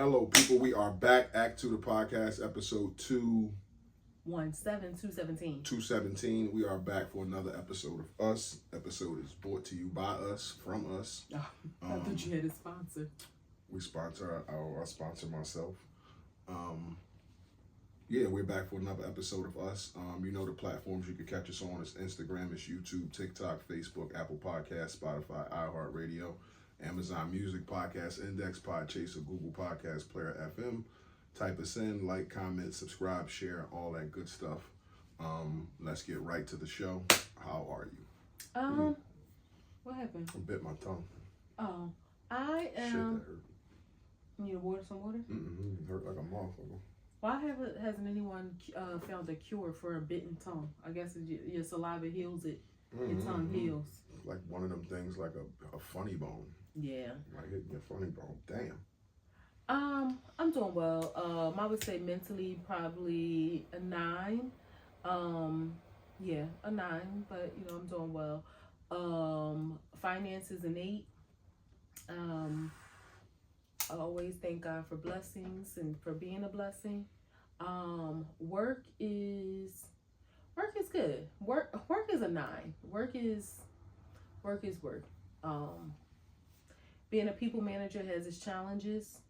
Hello, people. We are back. A2TP podcast, episode 217. We are back for another episode of Us. Episode is brought to you by us, from us. Oh, I thought you had a sponsor. We sponsor, I sponsor myself. Yeah, we're back for another episode of Us. You know the platforms you can catch us on. It's Instagram, it's YouTube, TikTok, Facebook, Apple Podcasts, Spotify, iHeartRadio, Amazon Music, Podcast Index, Podchaser, Google Podcast, Player FM. Type us in, like, comment, subscribe, share, all that good stuff. Let's get right to the show. How are you? What happened? I bit my tongue. Oh, I am. Shit, that hurt. You need some water? It hurt like a motherfucker. Why hasn't anyone found a cure for a bitten tongue? I guess your saliva heals it. Your tongue heals. Like one of them things, like a funny bone. Yeah. Like hitting your funny bone. Damn. I'm doing well. I would say mentally probably a 9. Yeah, a 9. But I'm doing well. Finances an 8. I always thank God for blessings and for being a blessing. Work is good. Work is a 9. Work is work. Being a people manager has its challenges.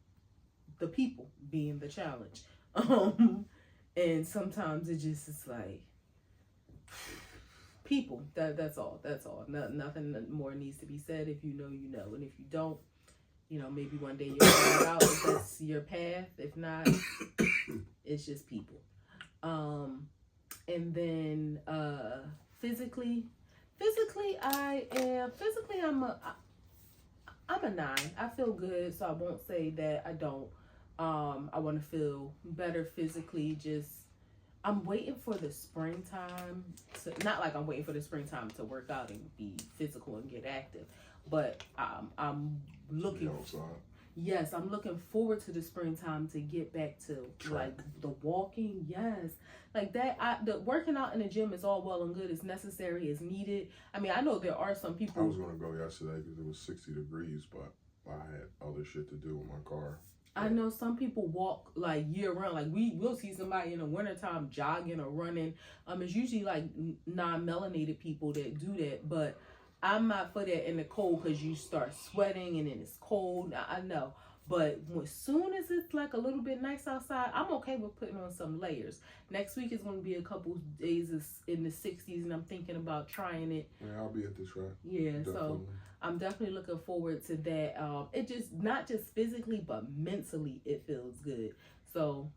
The people being the challenge. And sometimes it just is like people. That's all. Nothing more needs to be said. If you know, you know, and if you don't, maybe one day you'll figure out if that's your path. If not, it's just people. And then physically, I'm a 9. I feel good, so I won't say that I don't. I want to feel better physically. I'm waiting for the springtime. Not like I'm waiting for the springtime to work out and be physical and get active, but I'm looking. Yes, I'm looking forward to the springtime to get back to like the walking. Yes, like that. The working out in the gym is all well and good. It's necessary. It's needed. I mean, I know there are some people. I was gonna go yesterday because it was 60 degrees, but I had other shit to do with my car. I know some people walk like year round. Like we'll see somebody in the wintertime jogging or running. It's usually like non-melanated people that do that, but I'm not for that in the cold because you start sweating and then it's cold. I know. But as soon as it's like a little bit nice outside, I'm okay with putting on some layers. Next week is going to be a couple days in the 60s, and I'm thinking about trying it. Yeah, I'll be at this right. Yeah, definitely. So I'm definitely looking forward to that. It just, not just physically, but mentally, it feels good. So,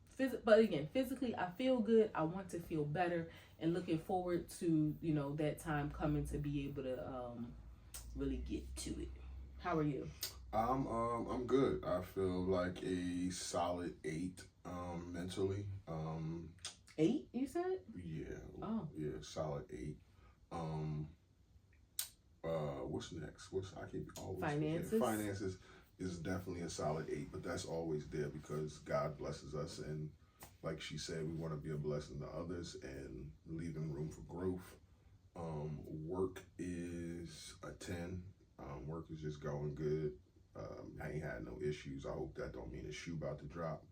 but again, physically, I feel good. I want to feel better, and looking forward to, that time coming to be able to really get to it. How are you? I'm good. I feel like a solid 8 mentally. 8, you said? Yeah. Oh. Yeah, solid 8. What's next? I keep always finances. Forgetting. Finances is definitely a solid 8, but that's always there because God blesses us, and like she said, we want to be a blessing to others and leaving room for growth. Work is a 10. Work is just going good. I ain't had no issues. I hope that don't mean a shoe about to drop,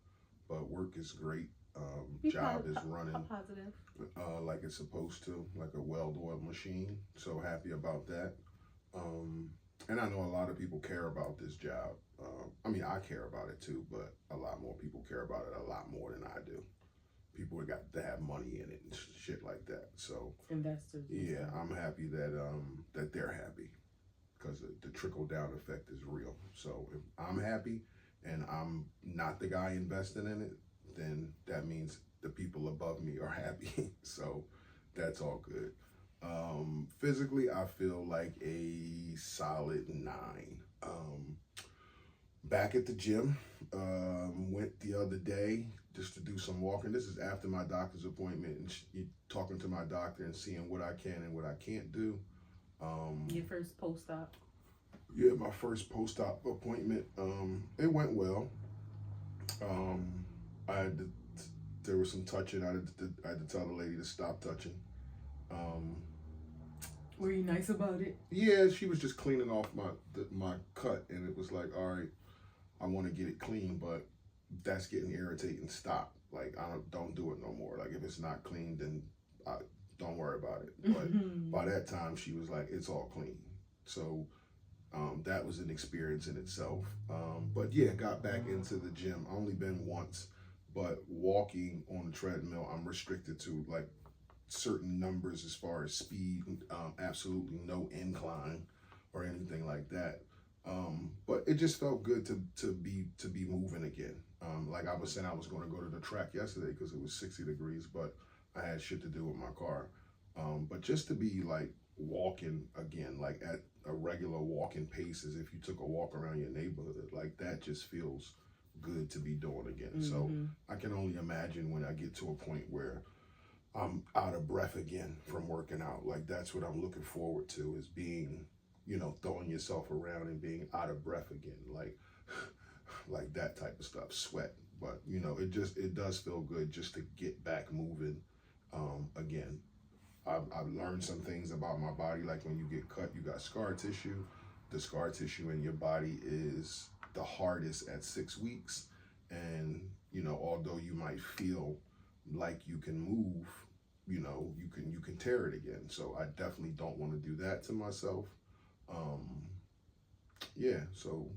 but work is great. Job is running positive. Like it's supposed to, like a well-oiled machine. So happy about that. And I know a lot of people care about this job. I mean, I care about it too, but a lot more people care about it a lot more than I do. People got to have money in it and shit like that. So investors. Yeah, I'm happy that that they're happy. Because the trickle-down effect is real. So if I'm happy and I'm not the guy investing in it, then that means the people above me are happy. So that's all good. Physically, I feel like a solid 9. Back at the gym, went the other day just to do some walking. This is after my doctor's appointment and talking to my doctor and seeing what I can and what I can't do. Your first post-op? Yeah, my first post-op appointment. It went well. There was some touching. I had to tell the lady to stop touching. Were you nice about it? Yeah, she was just cleaning off my cut, and it was like, all right, I want to get it clean, but that's getting irritating. Stop. Like, I don't do it no more. Like, if it's not clean, then don't worry about it. But by that time, she was like, it's all clean. So that was an experience in itself. But yeah, got back into the gym. I only been once, but walking on the treadmill, I'm restricted to like certain numbers as far as speed, absolutely no incline or anything like that. But it just felt good to be moving again. Like I was saying, I was going to go to the track yesterday because it was 60 degrees, but I had shit to do with my car. But just to be like walking again, like at a regular walking pace, as if you took a walk around your neighborhood, like that just feels good to be doing again. So I can only imagine when I get to a point where I'm out of breath again from working out. Like that's what I'm looking forward to, is being, you know, throwing yourself around and being out of breath again, like that type of stuff, sweat. But you know, it does feel good just to get back moving again. I've learned some things about my body, like when you get cut, you got scar tissue. The scar tissue in your body is the hardest at 6 weeks. And, you know, although you might feel like you can move, you know, you can tear it again. So I definitely don't want to do that to myself. Yeah, so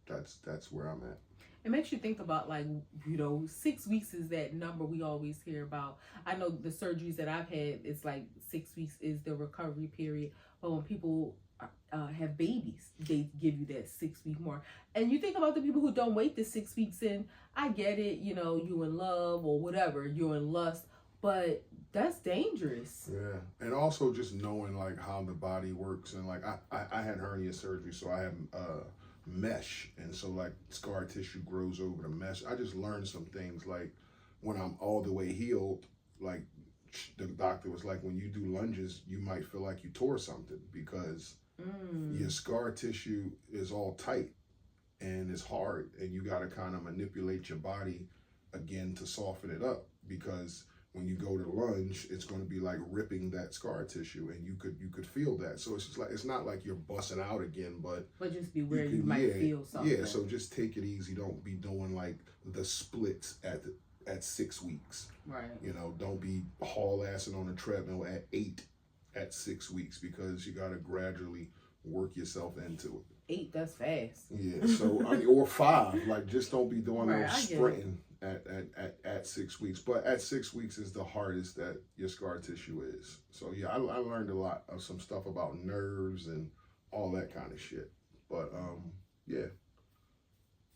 that's where I'm at. It makes you think about, like, you know, 6 weeks is that number we always hear about. I know the surgeries that I've had, it's like 6 weeks is the recovery period. But when people have babies, they give you that 6 week mark. And you think about the people who don't wait the 6 weeks in. I get it, you know, you in love or whatever, you're in lust, but that's dangerous. Yeah, and also just knowing like how the body works, and like I had hernia surgery, so I have mesh, and so like scar tissue grows over the mesh. I just learned some things, like when I'm all the way healed, like the doctor was like, when you do lunges, you might feel like you tore something because your scar tissue is all tight and it's hard, and you got to kind of manipulate your body again to soften it up, because when you go to lunge, it's going to be like ripping that scar tissue, and you could feel that. So it's just like, it's not like you're busting out again, but just be where you might feel something. Yeah, so just take it easy. Don't be doing like the splits at 6 weeks. Right. You know, don't be haul-assing on the treadmill at 8 at 6 weeks, because you got to gradually work yourself into it. 8, that's fast. Yeah, so I mean, or 5. Like, just don't be doing no sprinting at 6 weeks. But at 6 weeks is the hardest that your scar tissue is. So yeah, I learned a lot of some stuff about nerves and all that kind of shit. But yeah,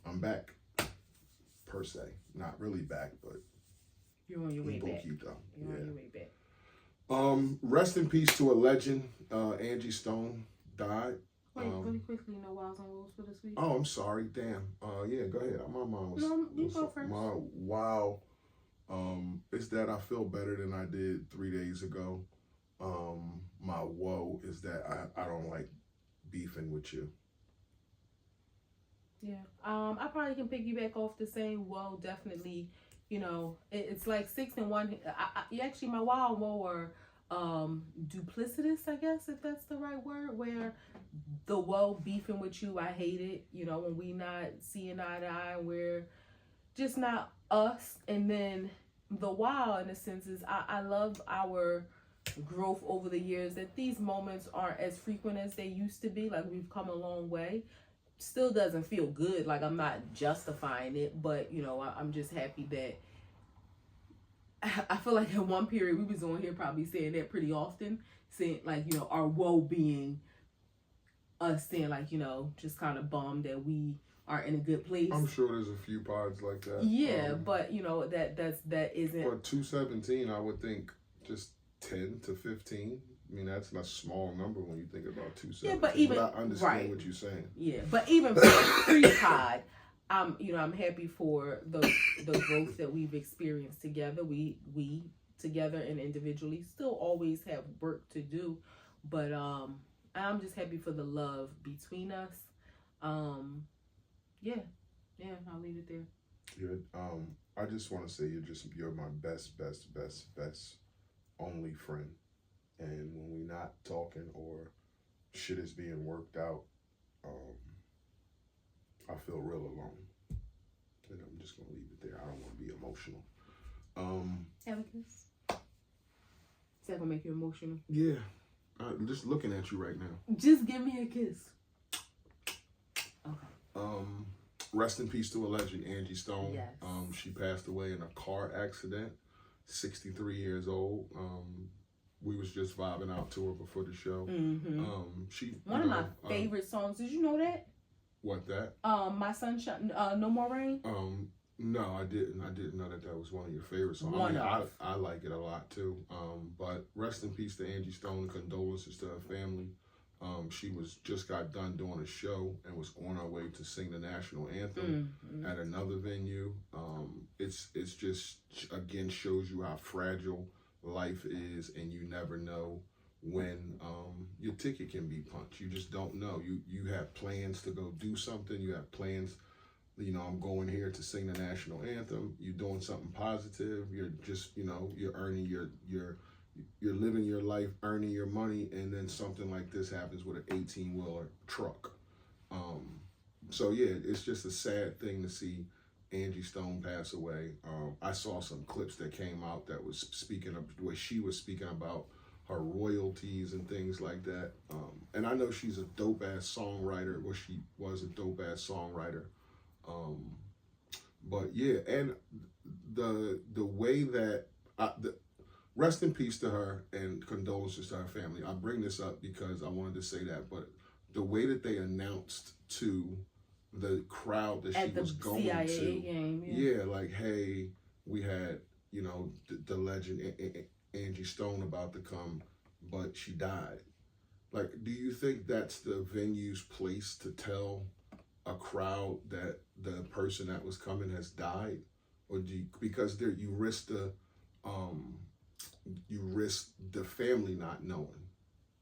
I'm back per se. Not really back, but you're on your way back. You're on your way back. Rest in peace to a legend. Angie Stone died. Wait, really quickly, no wows and woes for this week? Oh, I'm sorry. Damn. Yeah, go ahead. My mom was... No, you go first. My wow is that I feel better than I did 3 days ago. My woe is that I don't like beefing with you. Yeah. I probably can piggyback off the same woe, definitely. You know, it's like 6 and 1. Actually, my wow and woe are duplicitous, I guess, if that's the right word, where the woe beefing with you, I hate it, you know, when we not seeing eye to eye, we're just not us. And then the wow, in a sense, is I love our growth over the years, that these moments aren't as frequent as they used to be. Like, we've come a long way. Still doesn't feel good, like I'm not justifying it, but you know, I'm just happy that I feel like in one period we was on here probably saying that pretty often, saying like, you know, our woe being us saying like, you know, just kind of bummed that we are in a good place. I'm sure there's a few pods like that. Yeah, but you know, that isn't. For 217, I would think just 10 to 15. I mean, that's not a small number when you think about 217. Yeah, but even I understand what you're saying. Yeah, but even pre-pod, I'm happy for the growth that we've experienced together. We together and individually still always have work to do, but I'm just happy for the love between us. Yeah, I'll leave it there. Good. I just want to say you're my best only friend. And when we're not talking or shit is being worked out, I feel real alone. And I'm just gonna leave it there. I don't want to be emotional. Have a kiss. Is that gonna make you emotional? Yeah. I'm just looking at you right now. Just give me a kiss. Okay. Rest in peace to a legend, Angie Stone. Yes. She passed away in a car accident, 63 years old. We was just vibing out to her before the show. Mm-hmm. She One of my favorite songs. Did you know that? What that? My Sunshine, No More Rain. No, I didn't. I didn't know that was one of your favorite songs. I like it a lot too. But rest in peace to Angie Stone. Condolences to her family. She just got done doing a show and was on her way to sing the national anthem at another venue. It's just, again, shows you how fragile life is, and you never know when your ticket can be punched. You just don't know. You have plans to go do something. You have plans. I'm going here to sing the national anthem. You're doing something positive. You're just, you're earning you're living your life, earning your money, and then something like this happens with an 18-wheeler truck. So yeah, it's just a sad thing to see Angie Stone pass away. I saw some clips that came out that was speaking of the way she was speaking about her royalties and things like that. And I know she's a dope-ass songwriter. Well, she was a dope-ass songwriter. But yeah, and the way that rest in peace to her and condolences to her family. I bring this up because I wanted to say that, but the way that they announced to the crowd that she was going CIA to, game, yeah, like, hey, we had the legend Angie Stone about to come, but she died. Like, do you think that's the venue's place to tell a crowd that the person that was coming has died, or because you risk the family not knowing?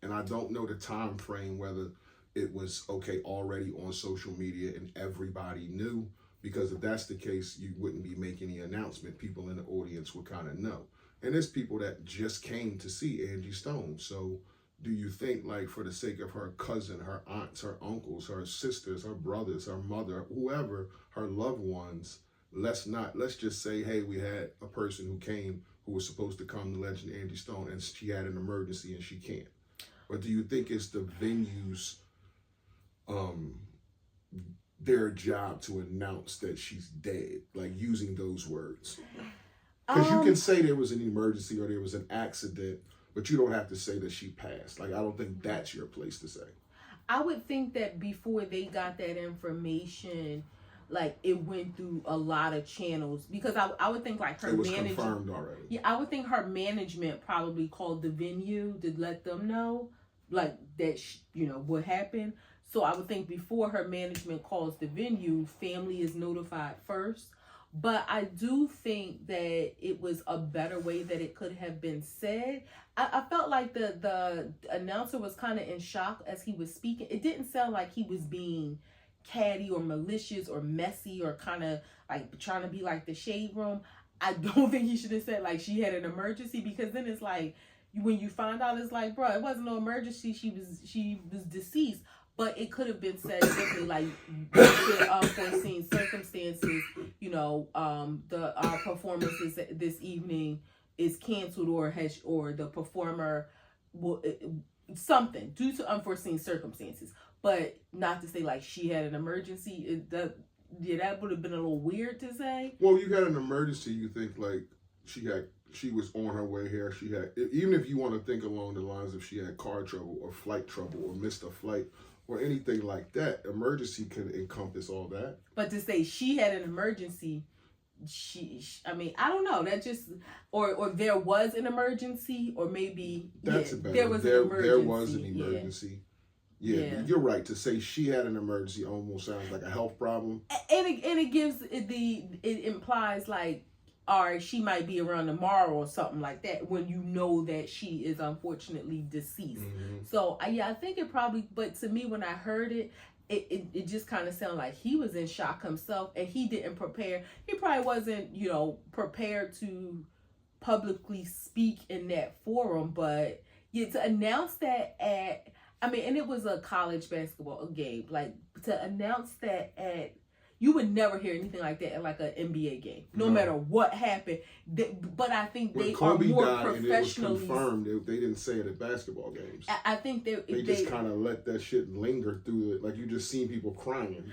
And I don't know the time frame whether it was already on social media and everybody knew, because if that's the case, you wouldn't be making the announcement. People in the audience would kind of know. And there's people that just came to see Angie Stone. So do you think, like, for the sake of her cousin, her aunts, her uncles, her sisters, her brothers, her mother, whoever, her loved ones, let's just say, hey, we had a person who came who was supposed to come, the legend Angie Stone, and she had an emergency and she can't? Or do you think it's the venue's their job to announce that she's dead, like using those words? Because you can say there was an emergency or there was an accident, but you don't have to say that she passed. Like, I don't think that's your place to say. I would think that before they got that information, like, it went through a lot of channels, because I would think, like, her it was confirmed already. Yeah, I would think her management probably called the venue to let them know, like, that what happened. So I would think before her management calls the venue, family is notified first. But I do think that it was a better way that it could have been said. I felt like the announcer was kind of in shock as he was speaking. It didn't sound like he was being catty or malicious or messy or kind of like trying to be like the shade room. I don't think he should have said, like, she had an emergency, because then it's like, when you find out, it's like, bro, it wasn't no emergency. She was deceased. But it could have been said differently, like, the unforeseen circumstances, our performance this evening is canceled, or the performer will something due to unforeseen circumstances. But not to say, like, she had an emergency. That would have been a little weird to say. Well, you had an emergency. You think, like, she was on her way here. She had, even if you want to think along the lines of she had car trouble or flight trouble or missed a flight or anything like that, emergency can encompass all that. But to say she had an emergency, I mean, I don't know. That just, or there was an emergency, or maybe there was an emergency. Yeah, you're right. To say she had an emergency almost sounds like a health problem. And it gives it implies, like, or she might be around tomorrow or something like that, when you know that she is unfortunately deceased. Mm-hmm. So I think it probably, but to me, when I heard it just kind of sounded like he was in shock himself, and he didn't prepare. He probably wasn't, prepared to publicly speak in that forum. But yeah, to announce that and it was a college basketball game, like, to announce that at, You would never hear anything like that at like an NBA game, no matter what happened. But I think when they Kobe are more died professionally. And it was confirmed. They didn't say it at basketball games. I think they just kind of let that shit linger through it. Like you just seen people crying.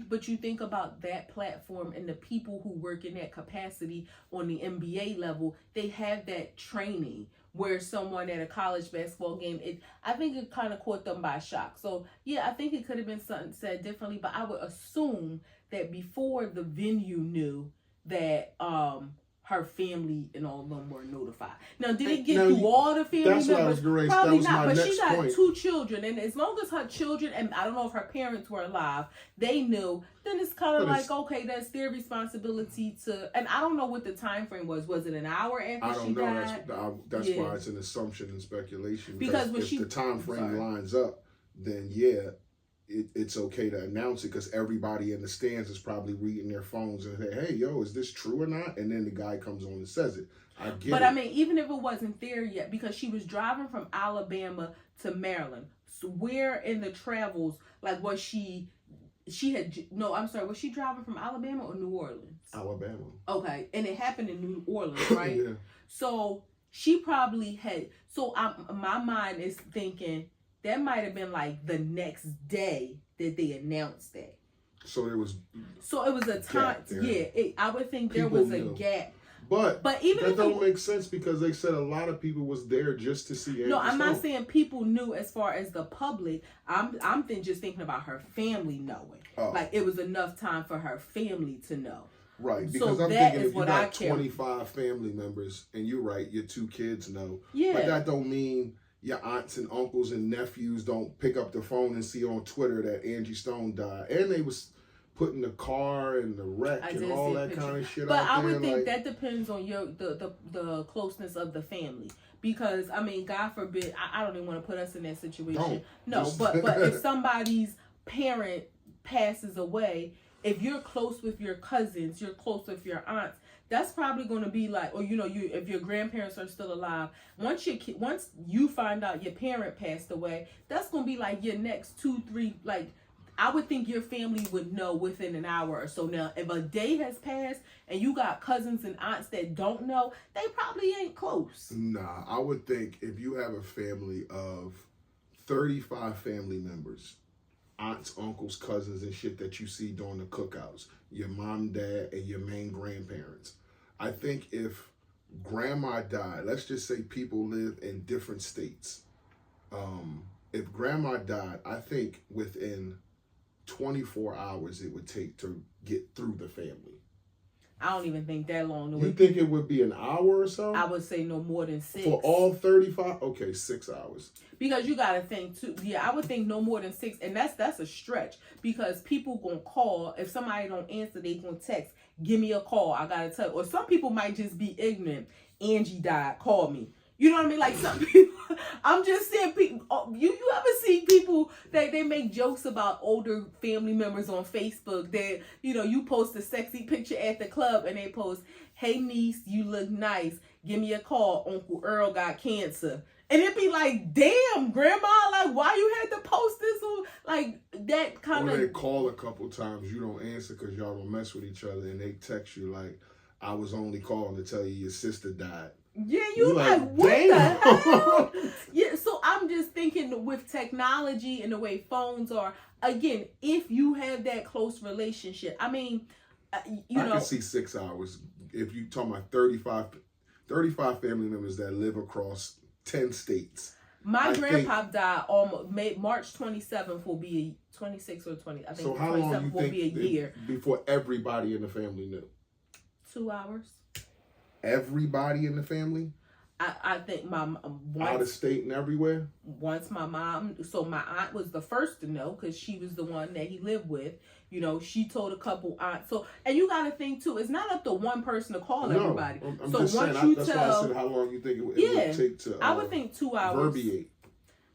But you think about that platform and the people who work in that capacity on the NBA level. They have that training. Where someone at a college basketball game, I think it kind of caught them by shock. So, yeah, I think it could have been something said differently, but I would assume that before the venue knew that her family and all of them were notified. Now, did it get through all the family members? That's what I was going to say. Probably That was not, my but she got point. 2 children, and as long as her children, and I don't know if her parents were alive, they knew, then it's kind of like, okay, that's their responsibility to, and I don't know what the time frame was. Was it an hour after she died? I don't know. That's why it's an assumption and speculation. Because if the time frame lines up, then it's okay to announce it because everybody in the stands is probably reading their phones and say, hey, yo, is this true or not? And then the guy comes on and says it. I get it. But I mean, even if it wasn't there yet, because she was driving from Alabama to Maryland, so where in the travels, like was she was she driving from Alabama or New Orleans? Alabama. Okay, and it happened in New Orleans, right? Yeah. So she probably had, my mind is thinking, that might have been like the next day that they announced that. So it was a time. I would think there people was a gap. But even that don't make sense because they said a lot of people was there just to see. No, I'm not saying people knew as far as the public. I'm just thinking about her family knowing. Like it was enough time for her family to know. Right, because I'm thinking if you got 25 family members and you're right, your 2 kids know. Yeah. But that don't mean your aunts and uncles and nephews don't pick up the phone and see on Twitter that Angie Stone died. And they was putting the car and the wreck and all that kind of shit out there. But I would think that depends on the closeness of the family. Because, I mean, God forbid, I don't even want to put us in that situation. But if somebody's parent passes away, if you're close with your cousins, you're close with your aunts, that's probably going to be like, or if your grandparents are still alive, once you find out your parent passed away, that's going to be like your next 2-3, like, I would think your family would know within an hour or so. Now, if a day has passed and you got cousins and aunts that don't know, they probably ain't close. Nah, I would think if you have a family of 35 family members, aunts, uncles, cousins, and shit that you see during the cookouts, your mom, dad, and your main grandparents. I think if grandma died, let's just say people live in different states. If grandma died, I think within 24 hours it would take to get through the family. I don't even think that long. You think it would be an hour or so? I would say no more than 6. For all 35? Okay, 6 hours. Because you got to think too. Yeah, I would think no more than 6. And that's a stretch. Because people going to call. If somebody don't answer, they going to text. Give me a call. I got to tell you. Or some people might just be ignorant. Angie died. Call me. You know what I mean? Like some people, I'm just saying, people. You ever see people that they make jokes about older family members on Facebook? That you post a sexy picture at the club and they post, "Hey niece, you look nice. Give me a call. Uncle Earl got cancer." And it'd be like, "Damn, grandma, like why you had to post this?" Like that kind of. Or they call a couple times, you don't answer because y'all don't mess with each other, and they text you like, "I was only calling to tell you your sister died." Yeah, you like what the hell? Yeah, so I'm just thinking with technology and the way phones are, again, if you have that close relationship, I mean, I can see 6 hours. If you talking about 35 family members that live across 10 states. My grandpa died almost March 27th will be 26 or 20. I think so how long you will think be a year before everybody in the family knew? 2 hours. Everybody in the family? I think my out of state and everywhere. Once my mom, so my aunt was the first to know because she was the one that he lived with. She told a couple aunts. So, and you got to think too, it's not up to one person to call everybody. I'm so just once saying, that's why I said how long you think it would take to. I would think 2 hours. Verbiate.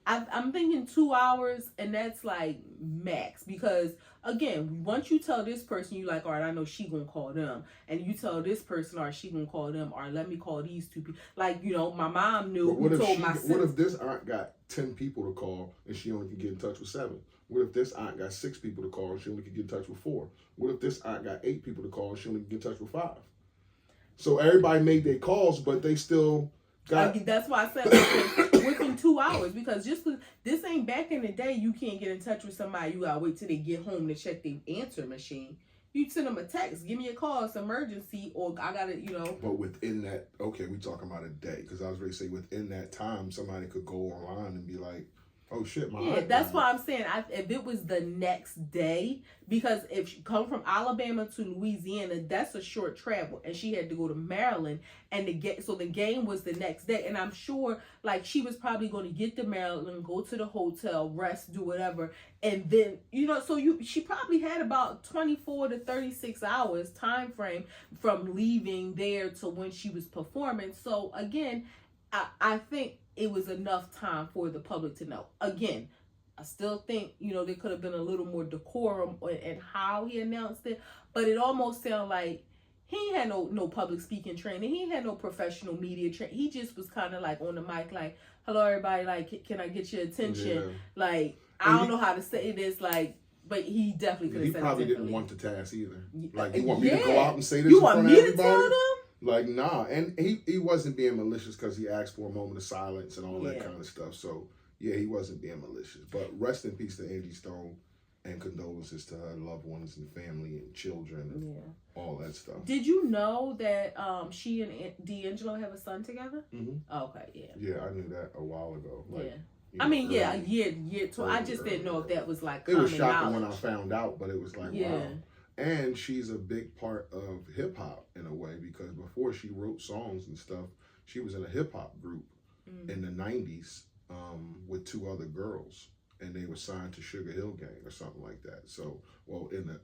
I'm thinking 2 hours, and that's like max, because again, once you tell this person, you like, all right, I know she gonna call them, and you tell this person, all right, she gonna call them, or let me call these two people. Like, you know, my mom knew. What if this aunt got 10 people to call and she only can get in touch with 7? What if this aunt got 6 people to call and she only can get in touch with 4? What if this aunt got 8 people to call and she only can get in touch with 5? So everybody made their calls, but they still got. That's why I said within 2 hours, because just this ain't back in the day. You can't get in touch with somebody. You gotta wait till they get home to check the answer machine. You send them a text, give me a call, it's emergency, or I gotta, you know. But within that, okay, we talking about a day, because I was ready to say within that time, somebody could go online and be like, oh shit, my yeah, that's why I'm saying if it was the next day, because if she come from Alabama to Louisiana, that's a short travel, and she had to go to Maryland, and the game was the next day, and I'm sure like she was probably going to get to Maryland, go to the hotel, rest, do whatever, and then, you know, so she probably had about 24 to 36 hours time frame from leaving there to when she was performing. So again, I think it was enough time for the public to know. Again, I still think, you know, there could have been a little more decorum in how he announced it, but it almost sounded like he had no public speaking training. He had no professional media training. He just was kind of like on the mic, like, hello, everybody, like, can I get your attention? Yeah. Like, I don't know how to say this, like, but he definitely could have said it. He probably didn't want the task either. Like, you want me to go out and say this in front of everybody? You want me to tell them? Like, nah. And he wasn't being malicious because he asked for a moment of silence and all that kind of stuff. So, yeah, he wasn't being malicious. But rest in peace to Angie Stone, and condolences to her loved ones and family and children and all that stuff. Did you know that she and D'Angelo have a son together? Mm-hmm. Okay, yeah. Yeah, I knew that a while ago. Like, yeah. I mean, early, a year. I just didn't know if that was like common knowledge. It was shocking when I found out, but it was like, wow. And she's a big part of hip hop in a way, because before she wrote songs and stuff, she was in a hip hop group in the 90s with 2 other girls, and they were signed to Sugar Hill Gang or something like that. So, well, in the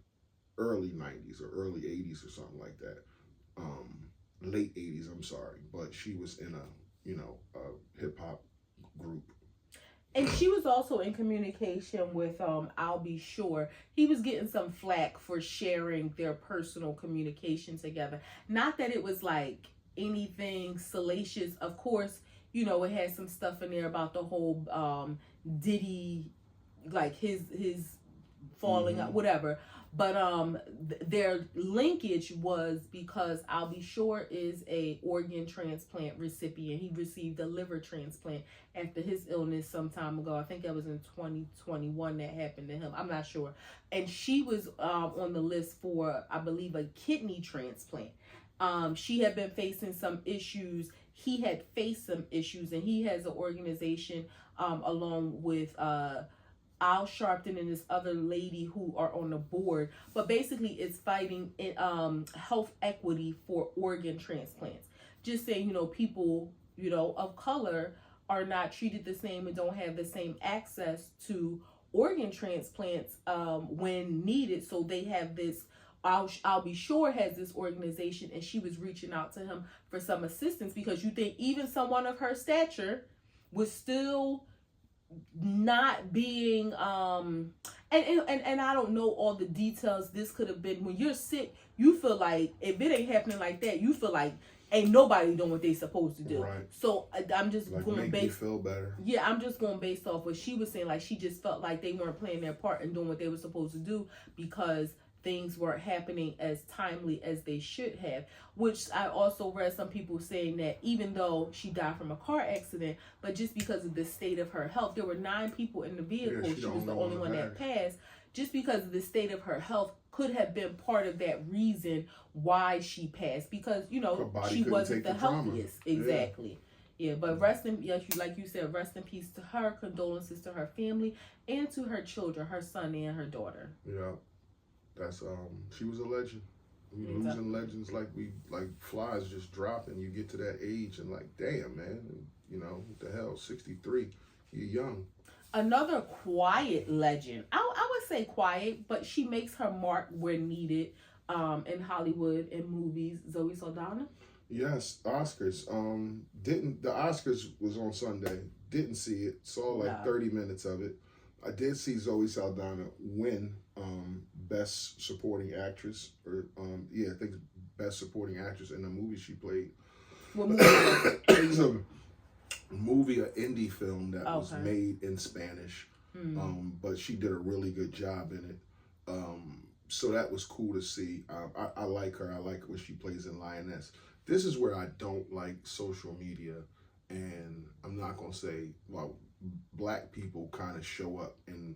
early 90s or early 80s or something like that. Late 80s, I'm sorry. But she was in a hip hop group. And she was also in communication with I'll Be Sure. He was getting some flack for sharing their personal communication together. Not that it was like anything salacious. Of course, you know, it had some stuff in there about the whole Diddy, like his falling out, whatever. But their linkage was because I'll Be Sure is a organ transplant recipient. He received a liver transplant after his illness some time ago. I think that was in 2021 that happened to him. I'm not sure. And she was on the list for, I believe, a kidney transplant. She had been facing some issues. He had faced some issues, and he has an organization along with Al Sharpton and this other lady who are on the board, but basically it's fighting health equity for organ transplants. Just saying, you know, people, you know, of color are not treated the same and don't have the same access to organ transplants when needed. So they have this, I'll Be Sure has this organization, and she was reaching out to him for some assistance, because you think even someone of her stature was still not being and I don't know all the details. This could have been, when you're sick, you feel like if it ain't happening like that, you feel like ain't nobody doing what they supposed to do. Right. So I'm just like going based. You feel better. Yeah, I'm just going based off what she was saying. Like, she just felt like they weren't playing their part and doing what they were supposed to do, because things weren't happening as timely as they should have. Which I also read some people saying that even though she died from a car accident, but just because of the state of her health, there were 9 people in the vehicle. Yeah, she was the only one that passed. Just because of the state of her health could have been part of that reason why she passed, because, you know, she wasn't the healthiest. Exactly. Yeah, but like you said, rest in peace to her. Condolences to her family and to her children, her son and her daughter. Yeah. That's she was a legend. We losing legends like flies just dropping. You get to that age and like, damn, man, you know, what the hell, 63, you're young. Another quiet legend. I would say quiet, but she makes her mark where needed in Hollywood and movies. Zoe Saldaña. Yes, Oscars. Didn't the Oscars was on Sunday? Didn't see it. Saw like 30 minutes of it. I did see Zoe Saldaña win Best Supporting Actress, or I think Best Supporting Actress in the movie she played. What movie? It's a movie, an indie film that was made in Spanish, but she did a really good job in it. So that was cool to see. I like her. I like what she plays in Lioness. This is where I don't like social media, and I'm not gonna say, well, black people kind of show up and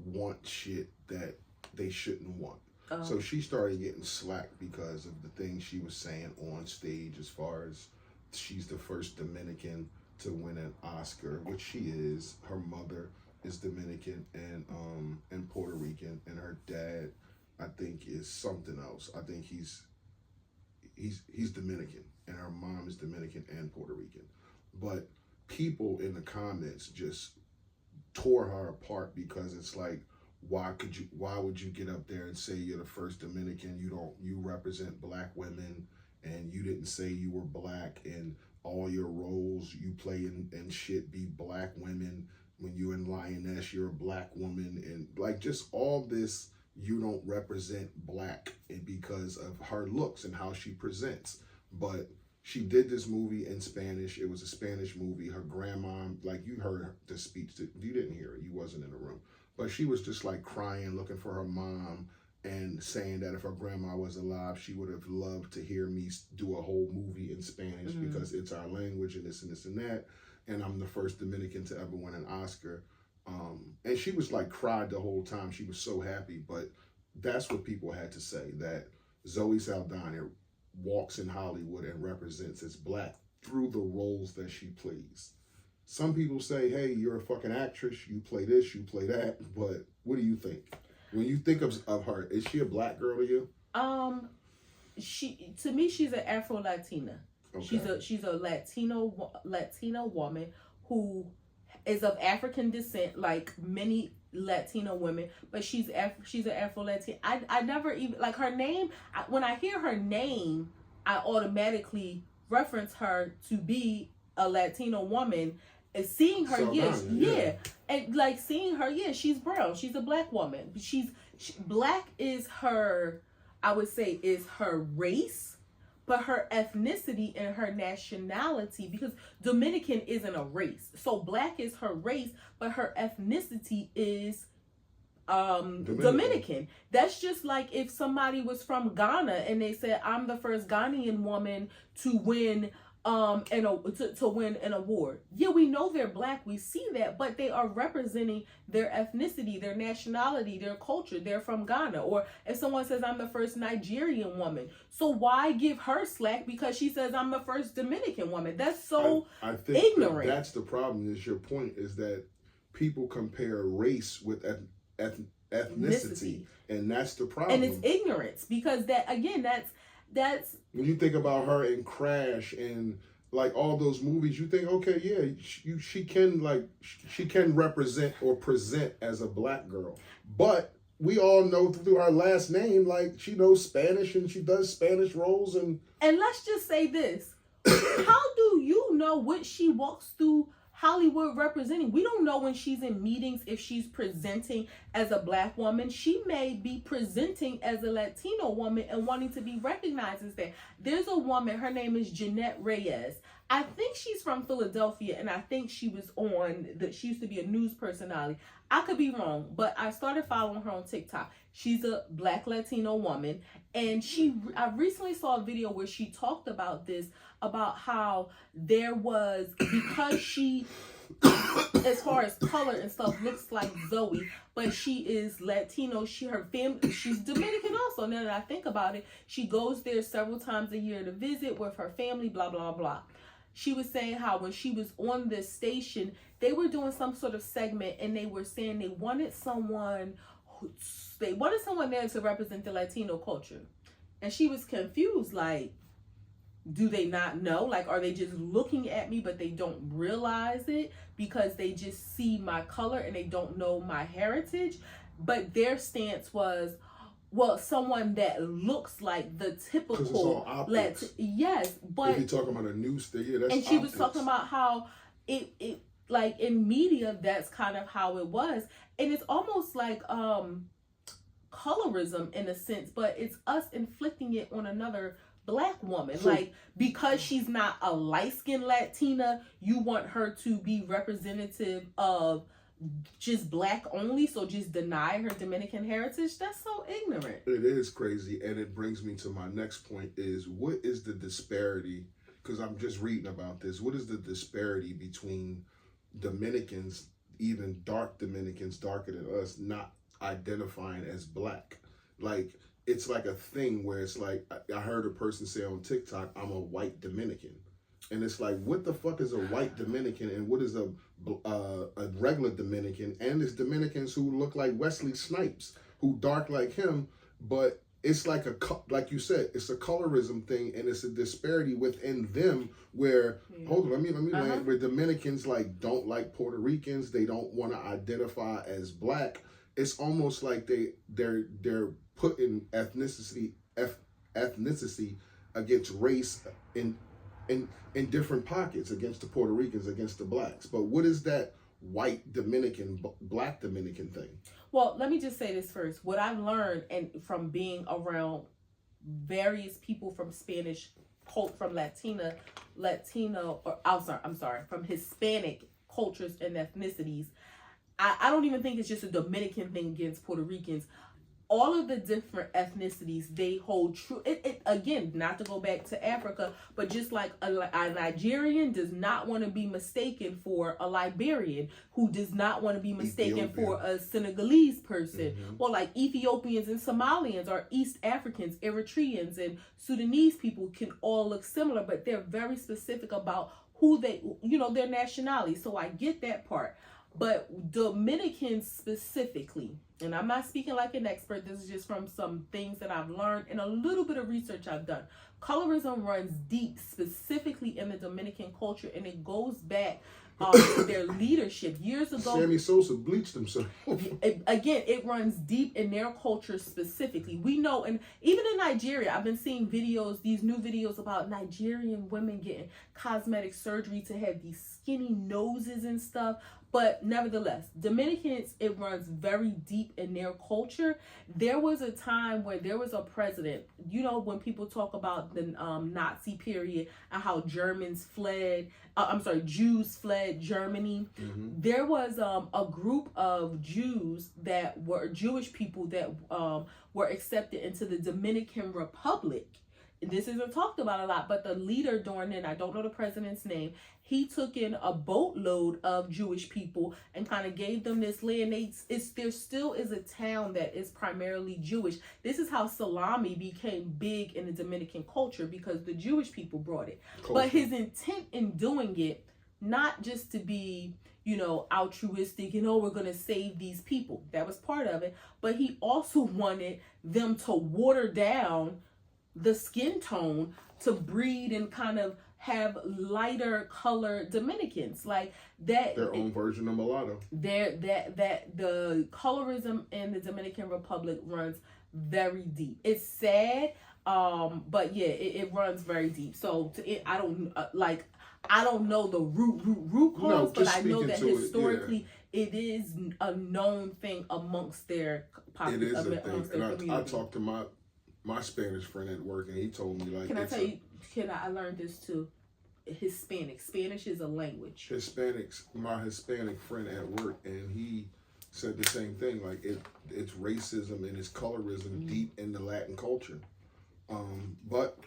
want shit that they shouldn't want. So she started getting slack because of the things she was saying on stage, as far as she's the first Dominican to win an Oscar, which she is. Her mother is Dominican and Puerto Rican, and her dad, I think, is something else. I think he's Dominican, and her mom is Dominican and Puerto Rican. But people in the comments just tore her apart because it's like, why would you get up there and say you're the first Dominican? You represent black women, and you didn't say you were black, and all your roles you play in shit be black women. When you're in Lioness, you're a black woman, and like just all this, you don't represent black, and because of her looks and how she presents. But she did this movie in Spanish. It was a Spanish movie. Her grandma, like, you heard the speech. You didn't hear it. You wasn't in the room. But she was just like crying, looking for her mom, and saying that if her grandma was alive, she would have loved to hear me do a whole movie in Spanish because it's our language and this and this and that. And I'm the first Dominican to ever win an Oscar. And she was like cried the whole time. She was so happy. But that's what people had to say, that Zoe Saldaña walks in Hollywood and represents as black through the roles that she plays. Some people say, hey, you're a fucking actress. You play this, you play that. But what do you think? When you think of her, is she a black girl to you? To me, she's an Afro-Latina. Okay. She's a Latino woman who is of African descent, like many Latino women, but she's an Afro-Latina. I never even, like, her name, when I hear her name, I automatically reference her to be a Latino woman. And seeing her, Saldaña, and like seeing her, she's brown. She's a black woman. Black is her, I would say, is her race, but her ethnicity and her nationality, because Dominican isn't a race. So black is her race, but her ethnicity is Dominican. That's just like if somebody was from Ghana and they said, I'm the first Ghanaian woman to win to win an award. Yeah, we know they're black, we see that, but they are representing their ethnicity, their nationality, their culture. They're from Ghana. Or if someone says, I'm the first Nigerian woman, so why give her slack because she says I'm the first Dominican woman? That's so I think ignorant. That's the problem. Is your point is that people compare race with ethnicity, and that's the problem. And it's ignorance, because that's when you think about her in Crash and like all those movies, you think, okay, yeah, she can represent or present as a black girl, but we all know through our last name, like, she knows Spanish and she does Spanish roles. And let's just say this: how do you know what she walks through Hollywood representing? We don't know when she's in meetings if she's presenting as a black woman. She may be presenting as a Latino woman and wanting to be recognized as that. There's a woman, her name is Jeanette Reyes. I think she's from Philadelphia, and I think she used to be a news personality. I could be wrong, but I started following her on TikTok. She's a black Latino woman, and I recently saw a video where she talked about this, about how there was, because she, as far as color and stuff, looks like Zoe, but she is Latino. Her family, she's Dominican also. Now that I think about it, she goes there several times a year to visit with her family, blah, blah, blah. She was saying how when she was on this station, they were doing some sort of segment, and they were saying they wanted someone there to represent the Latino culture. And she was confused, like, do they not know? Like, are they just looking at me, but they don't realize it because they just see my color and they don't know my heritage? But their stance was, well, someone that looks like the typical. Because it's all optics. Yes, but if you're talking about a news thing, yeah, that's and she optics. was talking about how it like in media, that's kind of how it was, and it's almost like colorism in a sense, but it's us inflicting it on another Black woman. Like, because she's not a light-skinned Latina, you want her to be representative of just Black only, so just deny her Dominican heritage. That's so ignorant. It is crazy, and it brings me to my next point is, what is the disparity, because I'm just reading about this, what is the disparity between Dominicans, even dark Dominicans, darker than us, not identifying as Black? Like, it's like a thing where it's like, I heard a person say on TikTok, I'm a white Dominican. And it's like, what the fuck is a white Dominican, and what is a regular Dominican? And there's Dominicans who look like Wesley Snipes, who dark like him, but it's like like you said, it's a colorism thing, and it's a disparity within them where, hold on, let me land, where Dominicans like don't like Puerto Ricans, they don't want to identify as Black. It's almost like they're putting ethnicity against race in different pockets, against the Puerto Ricans, against the Blacks. But what is that white Dominican, Black Dominican thing? Well, let me just say this first. What I've learned and from being around various people from Spanish, from Latino, or I'm sorry, from Hispanic cultures and ethnicities, I don't even think it's just a Dominican thing against Puerto Ricans. All of the different ethnicities, they hold true. It again, not to go back to Africa, but just like a Nigerian does not want to be mistaken for a Liberian, who does not want to be mistaken for a Senegalese person. Well, like Ethiopians and Somalians, or East Africans, Eritreans, and Sudanese people can all look similar, but they're very specific about who they, their nationality. So I get that part. But Dominicans specifically, and I'm not speaking like an expert, this is just from some things that I've learned and a little bit of research I've done. Colorism runs deep, specifically in the Dominican culture, and it goes back to their leadership. Years ago, Sammy Sosa bleached himself. Again, it runs deep in their culture specifically. We know, and even in Nigeria, I've been seeing these new videos about Nigerian women getting cosmetic surgery to have these skinny noses and stuff. But nevertheless, Dominicans, it runs very deep in their culture. There was a time where there was a president, when people talk about the Nazi period and how Jews fled Germany. There was a group of Jews that were Jewish people that were accepted into the Dominican Republic. This isn't talked about a lot, but the leader during it, I don't know the president's name, he took in a boatload of Jewish people and kind of gave them this land. There still is a town that is primarily Jewish. This is how salami became big in the Dominican culture, because the Jewish people brought it. But his intent in doing it, not just to be, altruistic, we're going to save these people. That was part of it. But he also wanted them to water down the skin tone to breed and kind of have lighter color Dominicans, like that. Their own version of mulatto. That the colorism in the Dominican Republic runs very deep. It's sad, but yeah, it runs very deep. So I don't know the root cause, but I know that historically it is a known thing amongst their population. It is a thing, and I talked to my Spanish friend at work, and he told me, like, I learned this too. Hispanic. Spanish is a language. My Hispanic friend at work, and he said the same thing. Like, it's racism and it's colorism deep in the Latin culture. But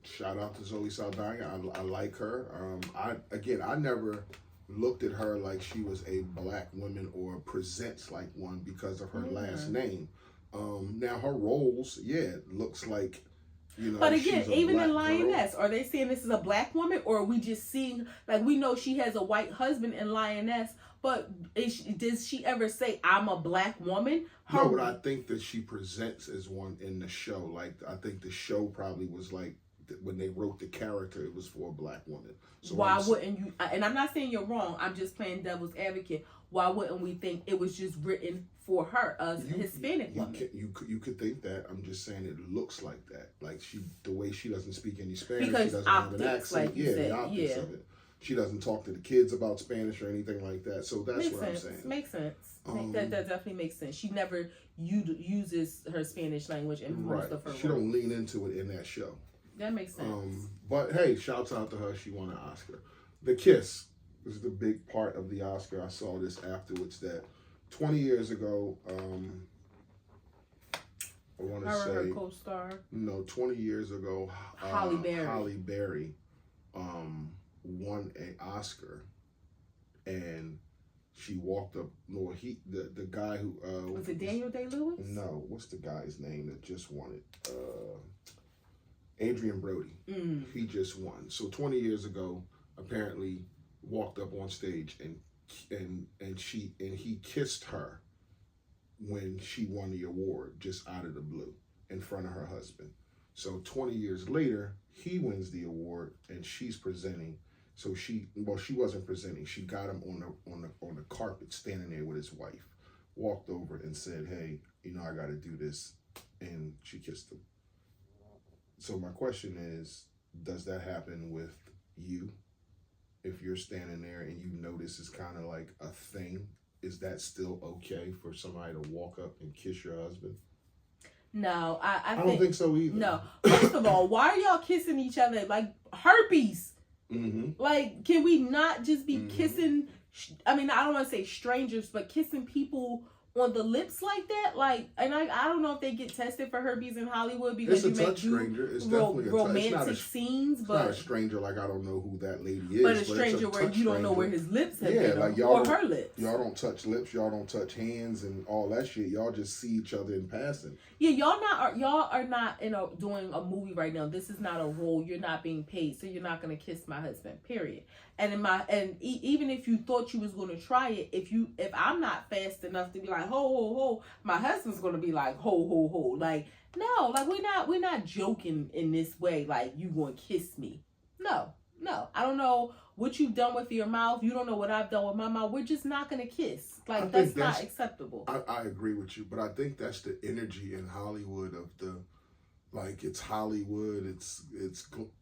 shout out to Zoe Saldaña. I like her. I never looked at her like she was a Black woman or presents like one because of her last name. Now her roles, looks like, but again, even in Lioness, are they saying this is a Black woman, or are we just seeing, like, we know she has a white husband in Lioness, but does she ever say, I'm a Black woman? No, but I think that she presents as one in the show. Like, I think the show probably was like, when they wrote the character, it was for a Black woman. So why wouldn't you, and I'm not saying you're wrong, I'm just playing devil's advocate, why wouldn't we think it was just written for her, us Hispanic woman? You could think that. I'm just saying it looks like that. Like the way she doesn't speak any Spanish, Because she doesn't optics, have an accent. like you Yeah, said, the optics of it. She doesn't talk to the kids about Spanish or anything like that. So that's makes what sense. I'm saying. Makes sense. That definitely makes sense. She never uses her Spanish language in most of her She don't lean into it in that show. That makes sense. But hey, shouts out to her. She won an Oscar. The kiss was the big part of the Oscar. I saw this afterwards that 20 years ago, I want to say, her co-star. No, 20 years ago, Halle Berry. Halle Berry won an Oscar, and she walked up. No, the guy who was it Daniel Day-Lewis? No, what's the guy's name that just won it? Adrian Brody. He just won. So 20 years ago, apparently walked up on stage and he kissed her when she won the award, just out of the blue, in front of her husband. So 20 years later, he wins the award and she's presenting. So she wasn't presenting. She got him on the carpet, standing there with his wife. Walked over and said, "Hey, I got to do this," and she kissed him. So my question is, does that happen with you? If you're standing there and you know this is kind of like a thing, is that still okay for somebody to walk up and kiss your husband? No, I don't think so either. No. First of all, why are y'all kissing each other like herpes? Like, can we not just be kissing? I mean, I don't want to say strangers, but kissing people on the lips like that, like, and I don't know if they get tested for herpes in Hollywood because you make romantic scenes, but it's not a stranger. Like, I don't know who that lady is, but a stranger where you don't know where his lips have been, like or her lips. Y'all don't touch lips, y'all don't touch hands, and all that shit. Y'all just see each other in passing. Yeah, y'all are not doing a movie right now. This is not a role. You're not being paid, so you're not gonna kiss my husband. Period. And even if you thought you was gonna try it, if I'm not fast enough to be like ho ho ho, my husband's gonna be like ho ho ho. Like, no, like we're not joking in this way. Like, you gonna kiss me? No. I don't know what you've done with your mouth. You don't know what I've done with my mouth. We're just not gonna kiss. Like, that's not acceptable. I agree with you, but I think that's the energy in Hollywood of the. Like, it's Hollywood, it's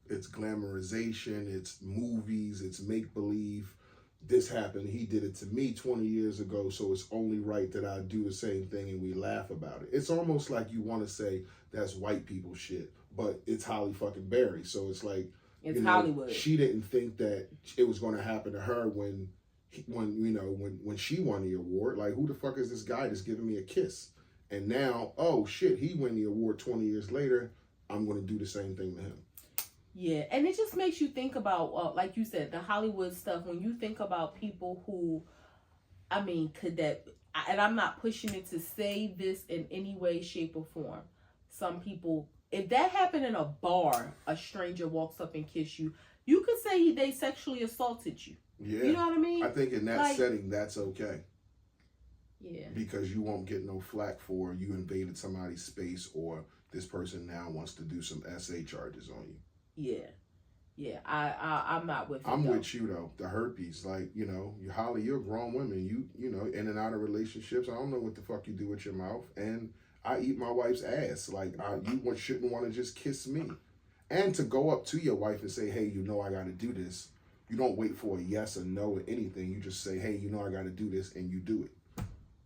glamorization, it's movies, it's make-believe. This happened, he did it to me 20 years ago, so it's only right that I do the same thing and we laugh about it. It's almost like you want to say that's white people shit, but it's Halle fucking Berry. So it's like, it's Hollywood. She didn't think that it was going to happen to her when she won the award. Like, who the fuck is this guy that's giving me a kiss? And now, oh shit, he won the award 20 years later. I'm going to do the same thing to him. Yeah, and it just makes you think about, like you said, the Hollywood stuff. When you think about people who, I mean, and I'm not pushing it to say this in any way, shape, or form. Some people, if that happened in a bar, a stranger walks up and kiss you, you could say they sexually assaulted you. Yeah. You know what I mean? I think in that setting, that's okay. Yeah. Because you won't get no flack for you invaded somebody's space, or this person now wants to do some SA charges on you. Yeah. I'm not with you. I'm with you though. The herpes, like, Holly, you're a grown woman. You know, in and out of relationships. I don't know what the fuck you do with your mouth. And I eat my wife's ass. Like, you shouldn't want to just kiss me. And to go up to your wife and say, hey, I got to do this. You don't wait for a yes or no or anything. You just say, hey, I got to do this, and you do it.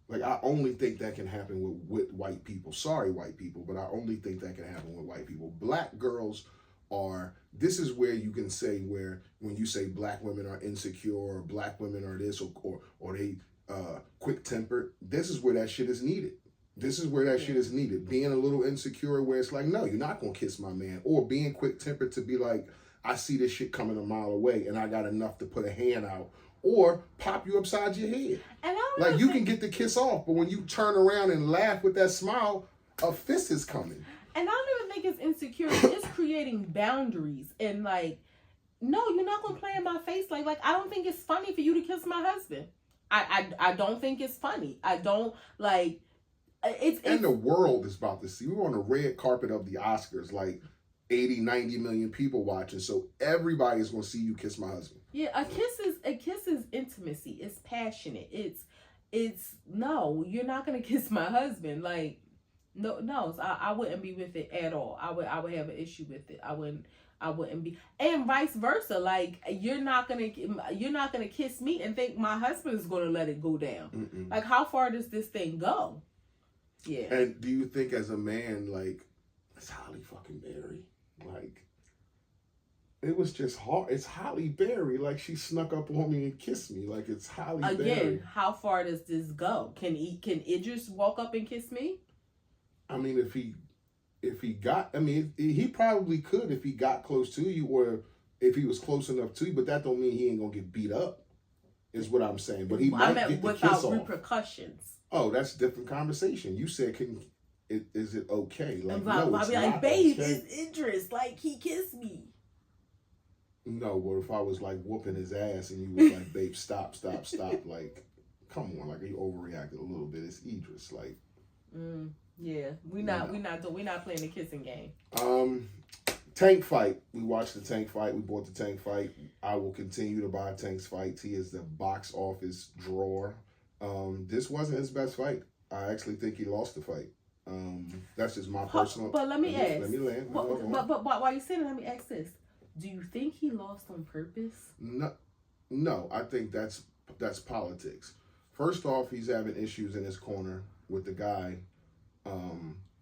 Like, I only think that can happen with white people. Sorry, white people, but I only think that can happen with white people. Black girls this is where you can say when you say black women are insecure or black women are this or they quick-tempered, this is where that shit is needed. This is where that shit is needed. Being a little insecure where it's like, no, you're not going to kiss my man. Or being quick-tempered to be like, I see this shit coming a mile away and I got enough to put a hand out. Or pop you upside your head. And like, you can get the kiss off, but when you turn around and laugh with that smile, a fist is coming. And I don't even think it's insecurity. It's creating boundaries. And like, no, you're not going to play in my face. Like, I don't think it's funny for you to kiss my husband. I don't think it's funny. I don't, like, it's... And the world is about to see. We were on the red carpet of the Oscars. Like, 80, 90 million people watching, so everybody is going to see you kiss my husband. Yeah, a kiss is intimacy. It's passionate. It's no, you're not gonna kiss my husband. Like, no. So I wouldn't be with it at all. I would have an issue with it. I wouldn't be, and vice versa. Like, you're not gonna kiss me and think my husband is gonna let it go down. Mm-mm. Like, how far does this thing go? Yeah. And do you think, as a man, like, it's Halle fucking Berry, like, it was just hard. It's Halle Berry. Like, she snuck up on me and kissed me. Like, it's Halle Berry. Again, how far does this go? Can Idris walk up and kiss me? I mean, if he got, I mean, he probably could if he got close to you, or if he was close enough to you. But that don't mean he ain't gonna get beat up. Is what I'm saying. But he might get the kiss off. Without repercussions. Oh, that's a different conversation. You said, is it okay? Like, I'll no, it's be not like, babe, okay. it's Idris. Like, he kissed me. No, but if I was like whooping his ass and you was like, babe, stop, like, come on, like, you overreacted a little bit. It's Idris, like. Yeah, we're not playing the kissing game. Tank fight. We watched the Tank fight. We bought the Tank fight. I will continue to buy Tank's fights. He is the box office drawer. This wasn't his best fight. I actually think he lost the fight. That's just my personal. But let me ask. Let me land. But while you saying it, let me ask this. Do you think he lost on purpose? No. I think that's politics. First off, he's having issues in his corner with the guy,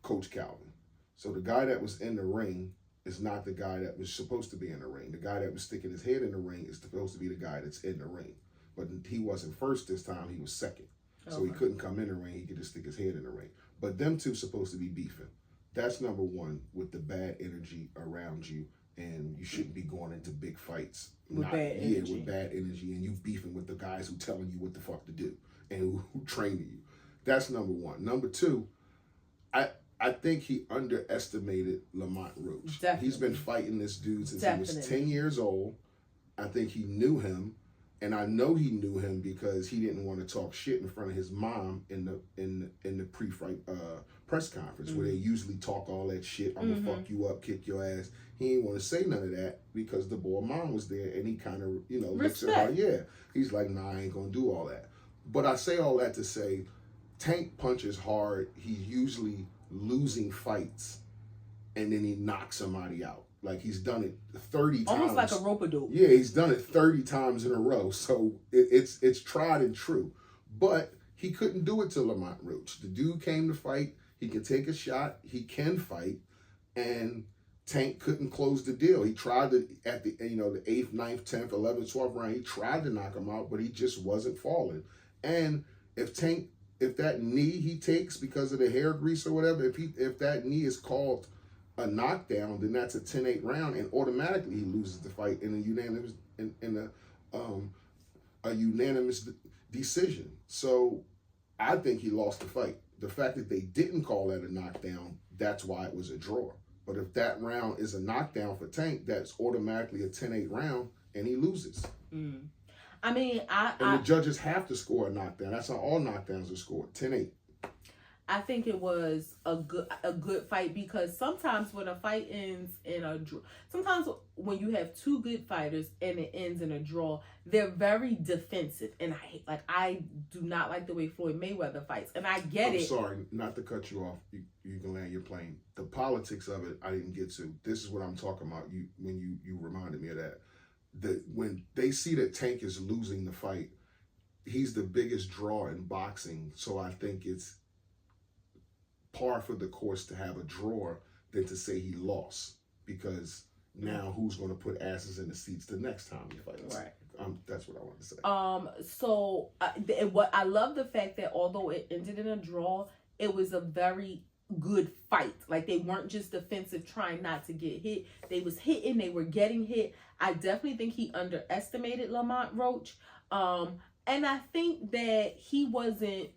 Coach Calvin. So the guy that was in the ring is not the guy that was supposed to be in the ring. The guy that was sticking his head in the ring is supposed to be the guy that's in the ring. But he wasn't first this time. He was second. So he couldn't come in the ring. He could just stick his head in the ring. But them two supposed to be beefing. That's number one, with the bad energy around you. And you shouldn't be going into big fights with bad energy. With bad energy, and you beefing with the guys who telling you what the fuck to do and who training you. That's number one. Number two, I think he underestimated Lamont Roach. Definitely. He's been fighting this dude since he was 10 years old. I think he knew him, and I know he knew him because he didn't want to talk shit in front of his mom in the pre-fight press conference where they usually talk all that shit. I'm gonna fuck you up, kick your ass. He didn't want to say none of that because the boy mom was there, and he kind of looks at her. Yeah, he's like, nah, I ain't gonna do all that. But I say all that to say, Tank punches hard. He's usually losing fights, and then he knocks somebody out. Like, he's done it 30 times. Almost like a rope-a-dope. Yeah, he's done it 30 times in a row. So it's tried and true. But he couldn't do it to Lamont Roach. The dude came to fight. He can take a shot. He can fight. And Tank couldn't close the deal. He tried to, at the 8th, 9th, 10th, 11th, 12th round, he tried to knock him out, but he just wasn't falling. And if that knee he takes because of the hair grease or whatever, if that knee is called a knockdown, then that's a 10-8 round, and automatically he loses the fight in a unanimous decision. So I think he lost the fight. The fact that they didn't call that a knockdown, that's why it was a draw. But if that round is a knockdown for Tank, that's automatically a 10-8 round, and he loses. I mean, the judges have to score a knockdown. That's how all knockdowns are scored, 10-8. I think it was a good fight, because sometimes when a fight ends in a draw, sometimes when you have two good fighters and it ends in a draw, they're very defensive, and I do not like the way Floyd Mayweather fights, and I get it. I'm sorry, not to cut you off. You can land your plane. The politics of it, I didn't get to. This is what I'm talking about. When you reminded me of that. When they see that Tank is losing the fight, he's the biggest draw in boxing. So I think it's par for the course to have a draw than to say he lost, because now who's going to put asses in the seats the next time he fights? Right. That's what I wanted to say. So what I love the fact that although it ended in a draw, it was a very good fight. Like, they weren't just defensive trying not to get hit. They was hitting, they were getting hit. I definitely think he underestimated Lamont Roach. And I think that he wasn't,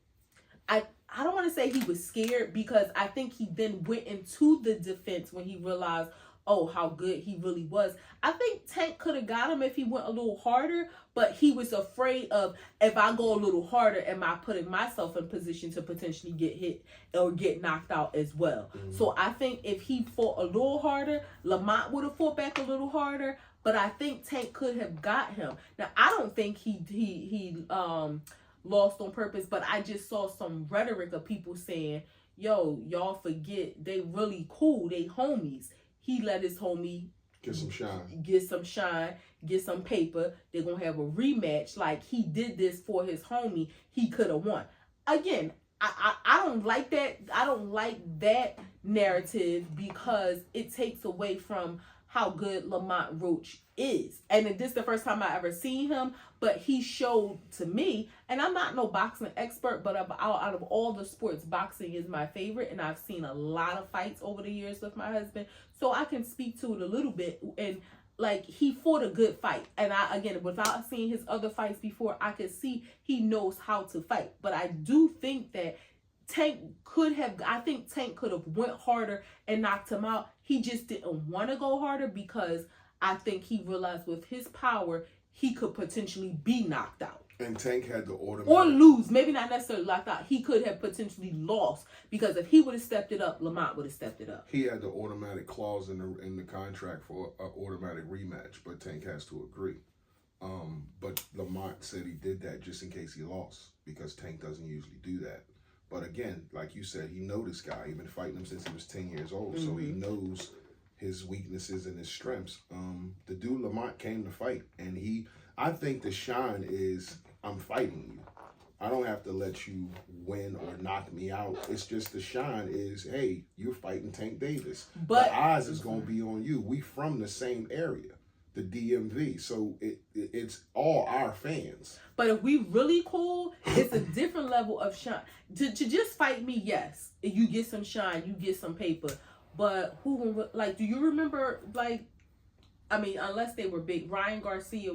I don't want to say he was scared, because I think he then went into the defense when he realized, oh, how good he really was. I think Tank could have got him if he went a little harder, but he was afraid of, if I go a little harder, am I putting myself in position to potentially get hit or get knocked out as well? So I think if he fought a little harder, Lamont would have fought back a little harder, but I think Tank could have got him. Now, I don't think he lost on purpose, but I just saw some rhetoric of people saying, yo, y'all forget, they really cool, they homies. He let his homie get some shine, get some paper. They're going to have a rematch. Like, he did this for his homie. He could have won. Again, I don't like that. I don't like that narrative because it takes away from how good Lamont Roach is. And this is the first time I ever seen him, but he showed to me, and I'm not no boxing expert, but out of all the sports, boxing is my favorite, and I've seen a lot of fights over the years with my husband, so I can speak to it a little bit. And like, he fought a good fight, and I, again, without seeing his other fights before, I could see he knows how to fight. But I do think that Tank could have went harder and knocked him out. He just didn't want to go harder because I think he realized with his power, he could potentially be knocked out. And Tank had the automatic, or lose, maybe not necessarily knocked out. He could have potentially lost because if he would have stepped it up, Lamont would have stepped it up. He had the automatic clause in the contract for an automatic rematch, but Tank has to agree. But Lamont said he did that just in case he lost because Tank doesn't usually do that. But again, like you said, he knows this guy. He's been fighting him since he was 10 years old, so he knows his weaknesses and his strengths. The dude Lamont came to fight, and I think the shine is, I'm fighting you. I don't have to let you win or knock me out. It's just the shine is, hey, you're fighting Tank Davis. But the eyes is going to be on you. We from the same area, the DMV. So it's all our fans. But if we really cool, it's a different level of shine. To just fight me, yes. You get some shine, you get some paper. But who, like, do you remember, like, I mean, unless they were big, Ryan Garcia,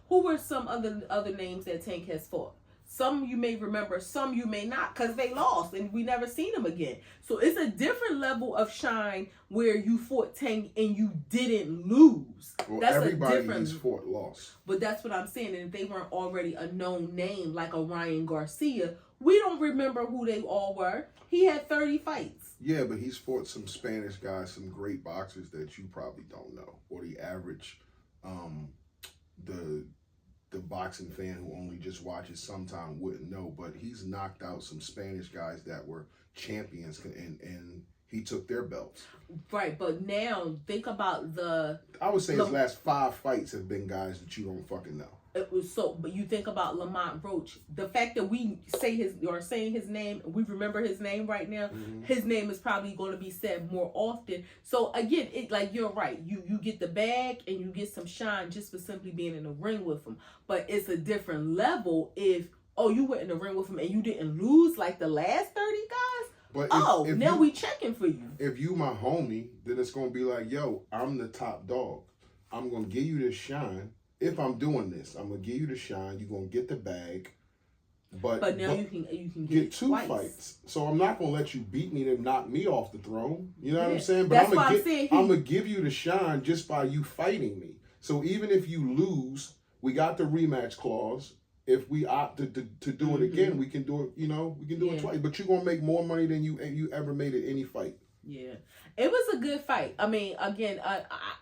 who were some other names that Tank has fought? Some you may remember, some you may not, because they lost and we never seen them again. So it's a different level of shine where you fought Tank and you didn't lose. Well, that's everybody a different he's fought lost. But that's what I'm saying. And if they weren't already a known name like a Ryan Garcia, we don't remember who they all were. He had 30 fights. Yeah, but he's fought some Spanish guys, some great boxers that you probably don't know, or the average, the boxing fan who only just watches sometime wouldn't know. But he's knocked out some Spanish guys that were champions, and he took their belts. Right, but now think about I would say his last 5 fights have been guys that you don't fucking know. But you think about Lamont Roach, the fact that we saying his name, we remember his name right now, his name is probably going to be said more often. So again, you're right. You get the bag and you get some shine just for simply being in the ring with him. But it's a different level if, you went in the ring with him and you didn't lose like the last 30 guys. But if now we checking for you. If you my homie, then it's going to be like, yo, I'm the top dog. I'm going to give you this shine. If I'm doing this, I'm going to give you the shine. You're going to get the bag. But now you can get 2 twice. fights. So I'm not going to let you beat me to knock me off the throne. You know what I'm saying? But That's I'm going to give you the shine just by you fighting me. So even if you lose, we got the rematch clause. If we opt to do it again, we can do it, we can do it twice. But you're going to make more money than you ever made at any fight. Yeah. It was a good fight. I mean, again,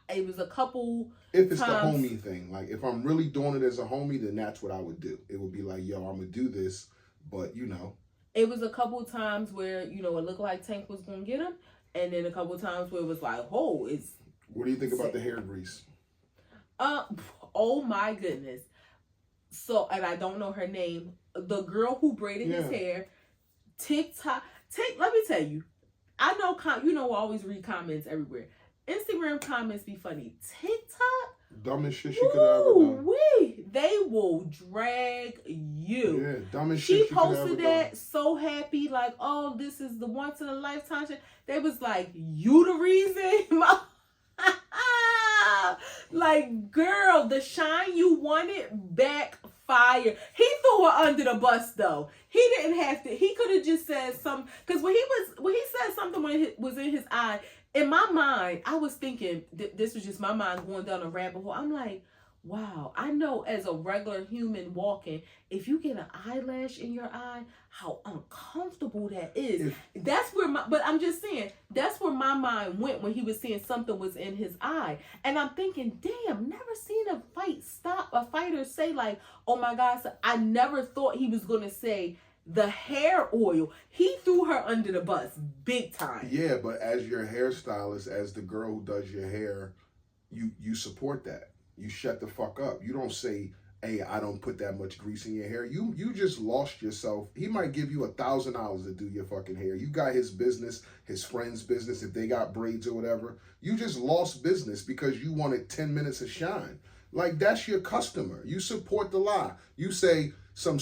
it was a couple If it's times. the homie thing. Like, if I'm really doing it as a homie, then that's what I would do. It would be like, yo, I'm going to do this, but, It was a couple times where, it looked like Tank was going to get him. And then a couple times where it was like, it's... What do you think about the hair grease? Oh, my goodness. So, and I don't know her name. The girl who braided his hair, TikTok. Let me tell you. I know, I always read comments everywhere. Instagram comments be funny. TikTok? Dumbest shit she could have ever done. They will drag you. Yeah, dumbest shit she could have ever done. She posted that so happy, like, this is the once in a lifetime shit. They was like, you the reason? Like, girl, the shine you wanted backfire. He threw her under the bus though. He didn't have to. He could have just said something, because when he said something when it was in his eye, in my mind, I was thinking, this was just my mind going down a rabbit hole. I'm like, wow, I know as a regular human walking, if you get an eyelash in your eye, how uncomfortable that is. That's where but I'm just saying, that's where my mind went when he was saying something was in his eye. And I'm thinking, damn, never seen a fighter say like, oh my God, so I never thought he was going to say the hair oil. He threw her under the bus big time. Yeah, but as your hairstylist, as the girl who does your hair, you support that. You shut the fuck up. You don't say, hey, I don't put that much grease in your hair. You just lost yourself. He might give you $1,000 to do your fucking hair. You got his business, his friend's business, if they got braids or whatever. You just lost business because you wanted 10 minutes of shine. Like, that's your customer. You support the lie. You say some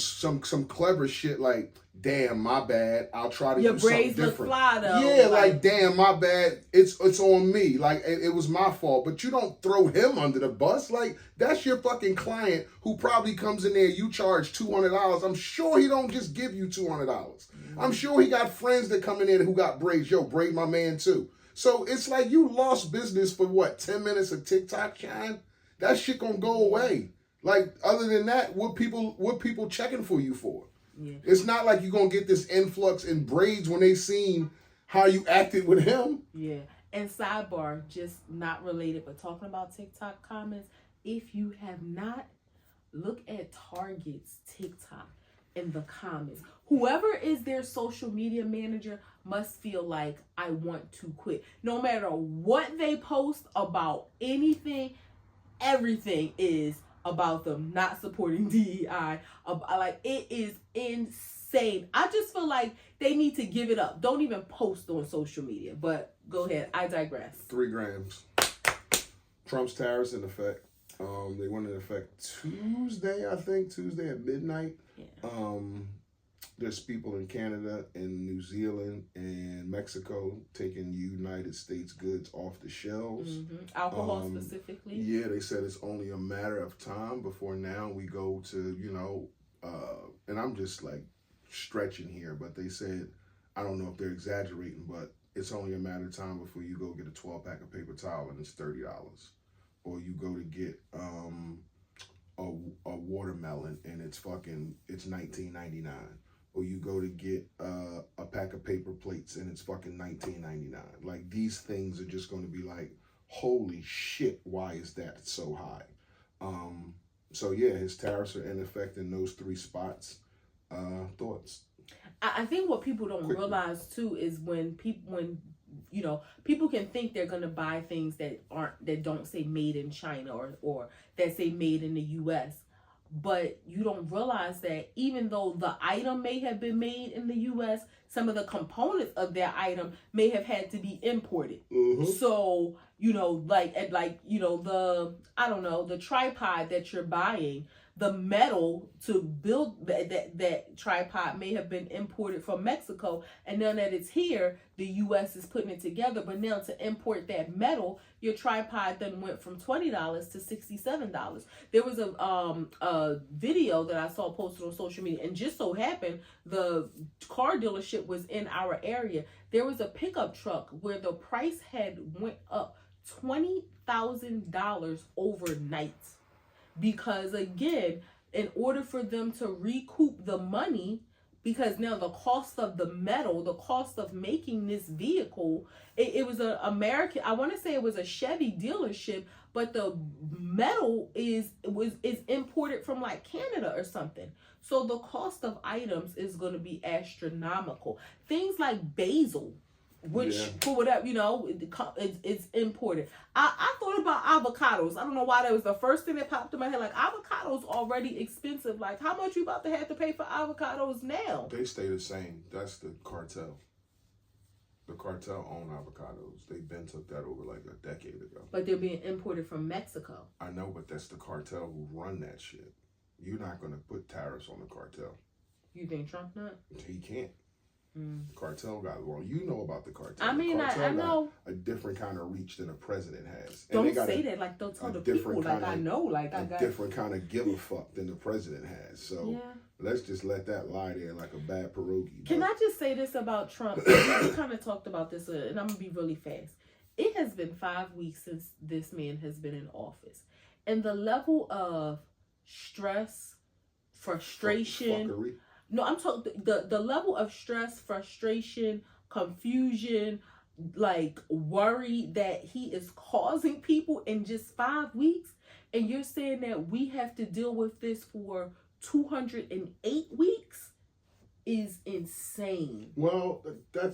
clever shit like, damn, my bad. I'll try to do something different. Your braids look fly though. Yeah, like damn, my bad. It's on me. Like it was my fault. But you don't throw him under the bus. Like that's your fucking client who probably comes in there. You charge $200. I'm sure he don't just give you $200. Mm-hmm. I'm sure he got friends that come in there who got braids. Yo, braid my man too. So it's like you lost business for what? 10 minutes of TikTok shine? That shit gonna go away. Like other than that, what people checking for you for? Yeah. It's not like you're going to get this influx in braids when they seen how you acted with him. Yeah. And sidebar, just not related, but talking about TikTok comments, if you have not, look at Target's TikTok in the comments. Whoever is their social media manager must feel like, I want to quit. No matter what they post about anything, everything is about them not supporting DEI. Like, it is insane. I just feel like they need to give it up. Don't even post on social media. But go ahead. I digress. 3 grams. Trump's tariffs in effect. They went into effect Tuesday, I think. Tuesday at midnight. Yeah. There's people in Canada and New Zealand and Mexico taking United States goods off the shelves. Mm-hmm. Alcohol specifically. Yeah, they said it's only a matter of time before now we go to, and I'm just like stretching here, but they said, I don't know if they're exaggerating, but it's only a matter of time before you go get a 12-pack of paper towel and it's $30. Or you go to get a watermelon and it's $19.99. Or you go to get a pack of paper plates and it's fucking $19.99. Like, these things are just going to be like, holy shit, why is that so high? So yeah, his tariffs are in effect in those 3 spots. Thoughts? I think what people don't realize too is when people can think they're gonna buy things that don't say made in China or that say made in the US. But you don't realize that even though the item may have been made in the U.S., some of the components of that item may have had to be imported. Mm-hmm. So, the tripod that you're buying, the metal to build that tripod may have been imported from Mexico, and now that it's here, the U.S. is putting it together. But now to import that metal, your tripod then went from $20 to $67. There was a video that I saw posted on social media, and just so happened the car dealership was in our area. There was a pickup truck where the price had went up $20,000 overnight. Because again, in order for them to recoup the money, because now the cost of the metal, the cost of making this vehicle, it was an American, I want to say it was a Chevy dealership, but the metal is imported from like Canada or something. So the cost of items is going to be astronomical. Things like basil, which for whatever, it's imported. I thought about avocados. I don't know why that was the first thing that popped in my head. Like, avocados already expensive. Like, how much you about to have to pay for avocados now? They stay the same. That's the cartel. The cartel own avocados. They been took that over like a decade ago. But they're being imported from Mexico. I know, but that's the cartel who run that shit. You're not going to put tariffs on the cartel. You think Trump not? He can't. Cartel got you know about the cartel. I mean, I know a different kind of reach than a president has. Don't say that. Like, don't tell the people. Like, I know. Like, I got different kind of give a fuck than the president has. So let's just let that lie there like a bad pierogi. Can I just say this about Trump? We kind of talked about this, and I'm gonna be really fast. it has been 5 weeks since this man has been in office. And the level of stress, frustration. Fuckery. No, I'm talking the level of stress, frustration, confusion, like worry that he is causing people in just 5 weeks. And you're saying that we have to deal with this for 208 weeks is insane. Well,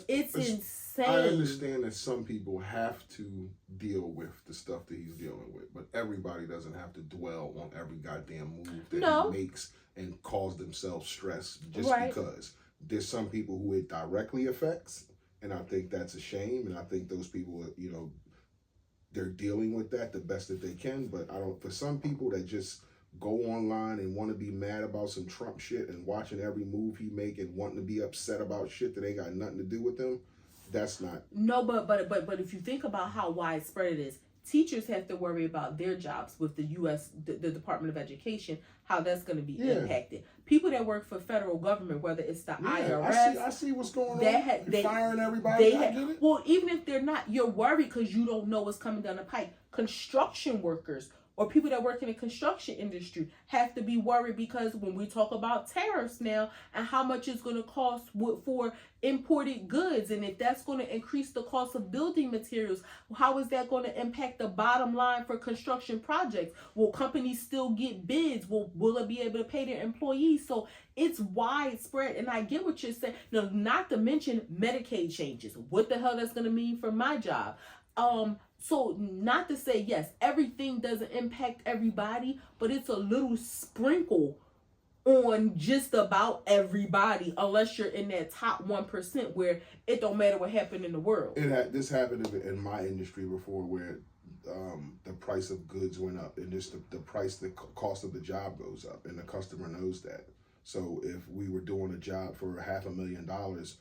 it's insane. I understand that some people have to deal with the stuff that he's dealing with, but everybody doesn't have to dwell on every goddamn move that he makes and cause themselves stress just because. There's some people who it directly affects, and I think that's a shame, and I think those people, you know, they're dealing with that the best that they can, but for some people that just go online and want to be mad about some Trump shit and watching every move he make and wanting to be upset about shit that ain't got nothing to do with them, that's not. No, but if you think about how widespread it is, teachers have to worry about their jobs with the U.S. the Department of Education, how that's going to be impacted. People that work for federal government, whether it's the IRS, I see what's going on. They're firing everybody. I get it. Well, even if they're not, you're worried because you don't know what's coming down the pipe. Construction workers or people that work in the construction industry have to be worried because when we talk about tariffs now and how much it's going to cost for imported goods, and if that's going to increase the cost of building materials, how is that going to impact the bottom line for construction projects? Will companies still get bids? Will it be able to pay their employees? So it's widespread, and I get what you're saying. Now, not to mention Medicaid changes. What the hell that's going to mean for my job? So not to say, yes, everything doesn't impact everybody, but it's a little sprinkle on just about everybody, unless you're in that top 1% where it don't matter what happened in the world. This happened in my industry before, where the price of goods went up, and just the cost of the job goes up, and the customer knows that. So if we were doing a job for $500,000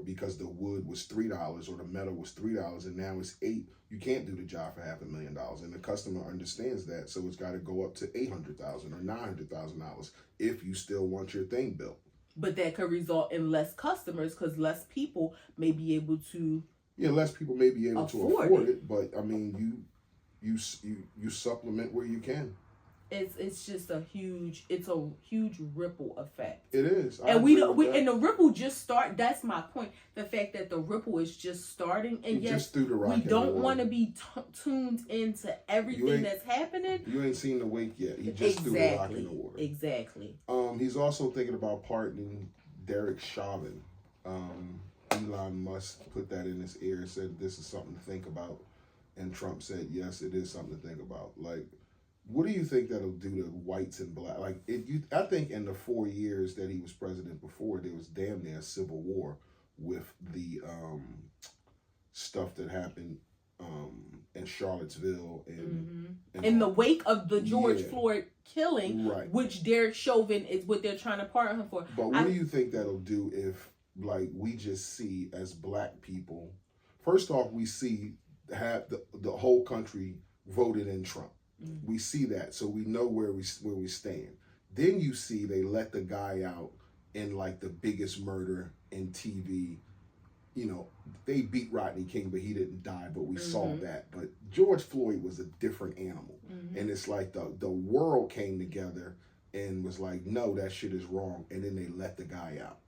because the wood was $3 or the metal was $3 and now it's $8, you can't do the job for $500,000, and the customer understands that. So it's got to go up to $800,000 or $900,000 if you still want your thing built. But that could result in less customers because less people may be able to. Yeah, less people may be able to afford it. But I mean, you supplement where you can. It's just a huge ripple effect. It is. And and the ripple just start. That's my point. The fact that the ripple is just starting, and yes, we don't want to be tuned into everything that's happening. You ain't seen the wake yet. He just threw the rock in the water. Exactly. He's also thinking about pardoning Derek Chauvin. Elon Musk put that in his ear, said this is something to think about, and Trump said yes, it is something to think about. Like, what do you think that'll do to whites and black? Like, I think in the 4 years that he was president before, there was damn near a civil war with the stuff that happened in Charlottesville and in the wake of the George Floyd killing, which Derek Chauvin is what they're trying to pardon him for. But what do you think that'll do if, like, we just see as black people? First off, we see the whole country voted in Trump. We see that, so we know where we stand. Then you see they let the guy out in like the biggest murder in TV. You know, they beat Rodney King, but he didn't die, but we saw that. But George Floyd was a different animal. And it's like the world came together and was like, no, that shit is wrong. And then they let the guy out.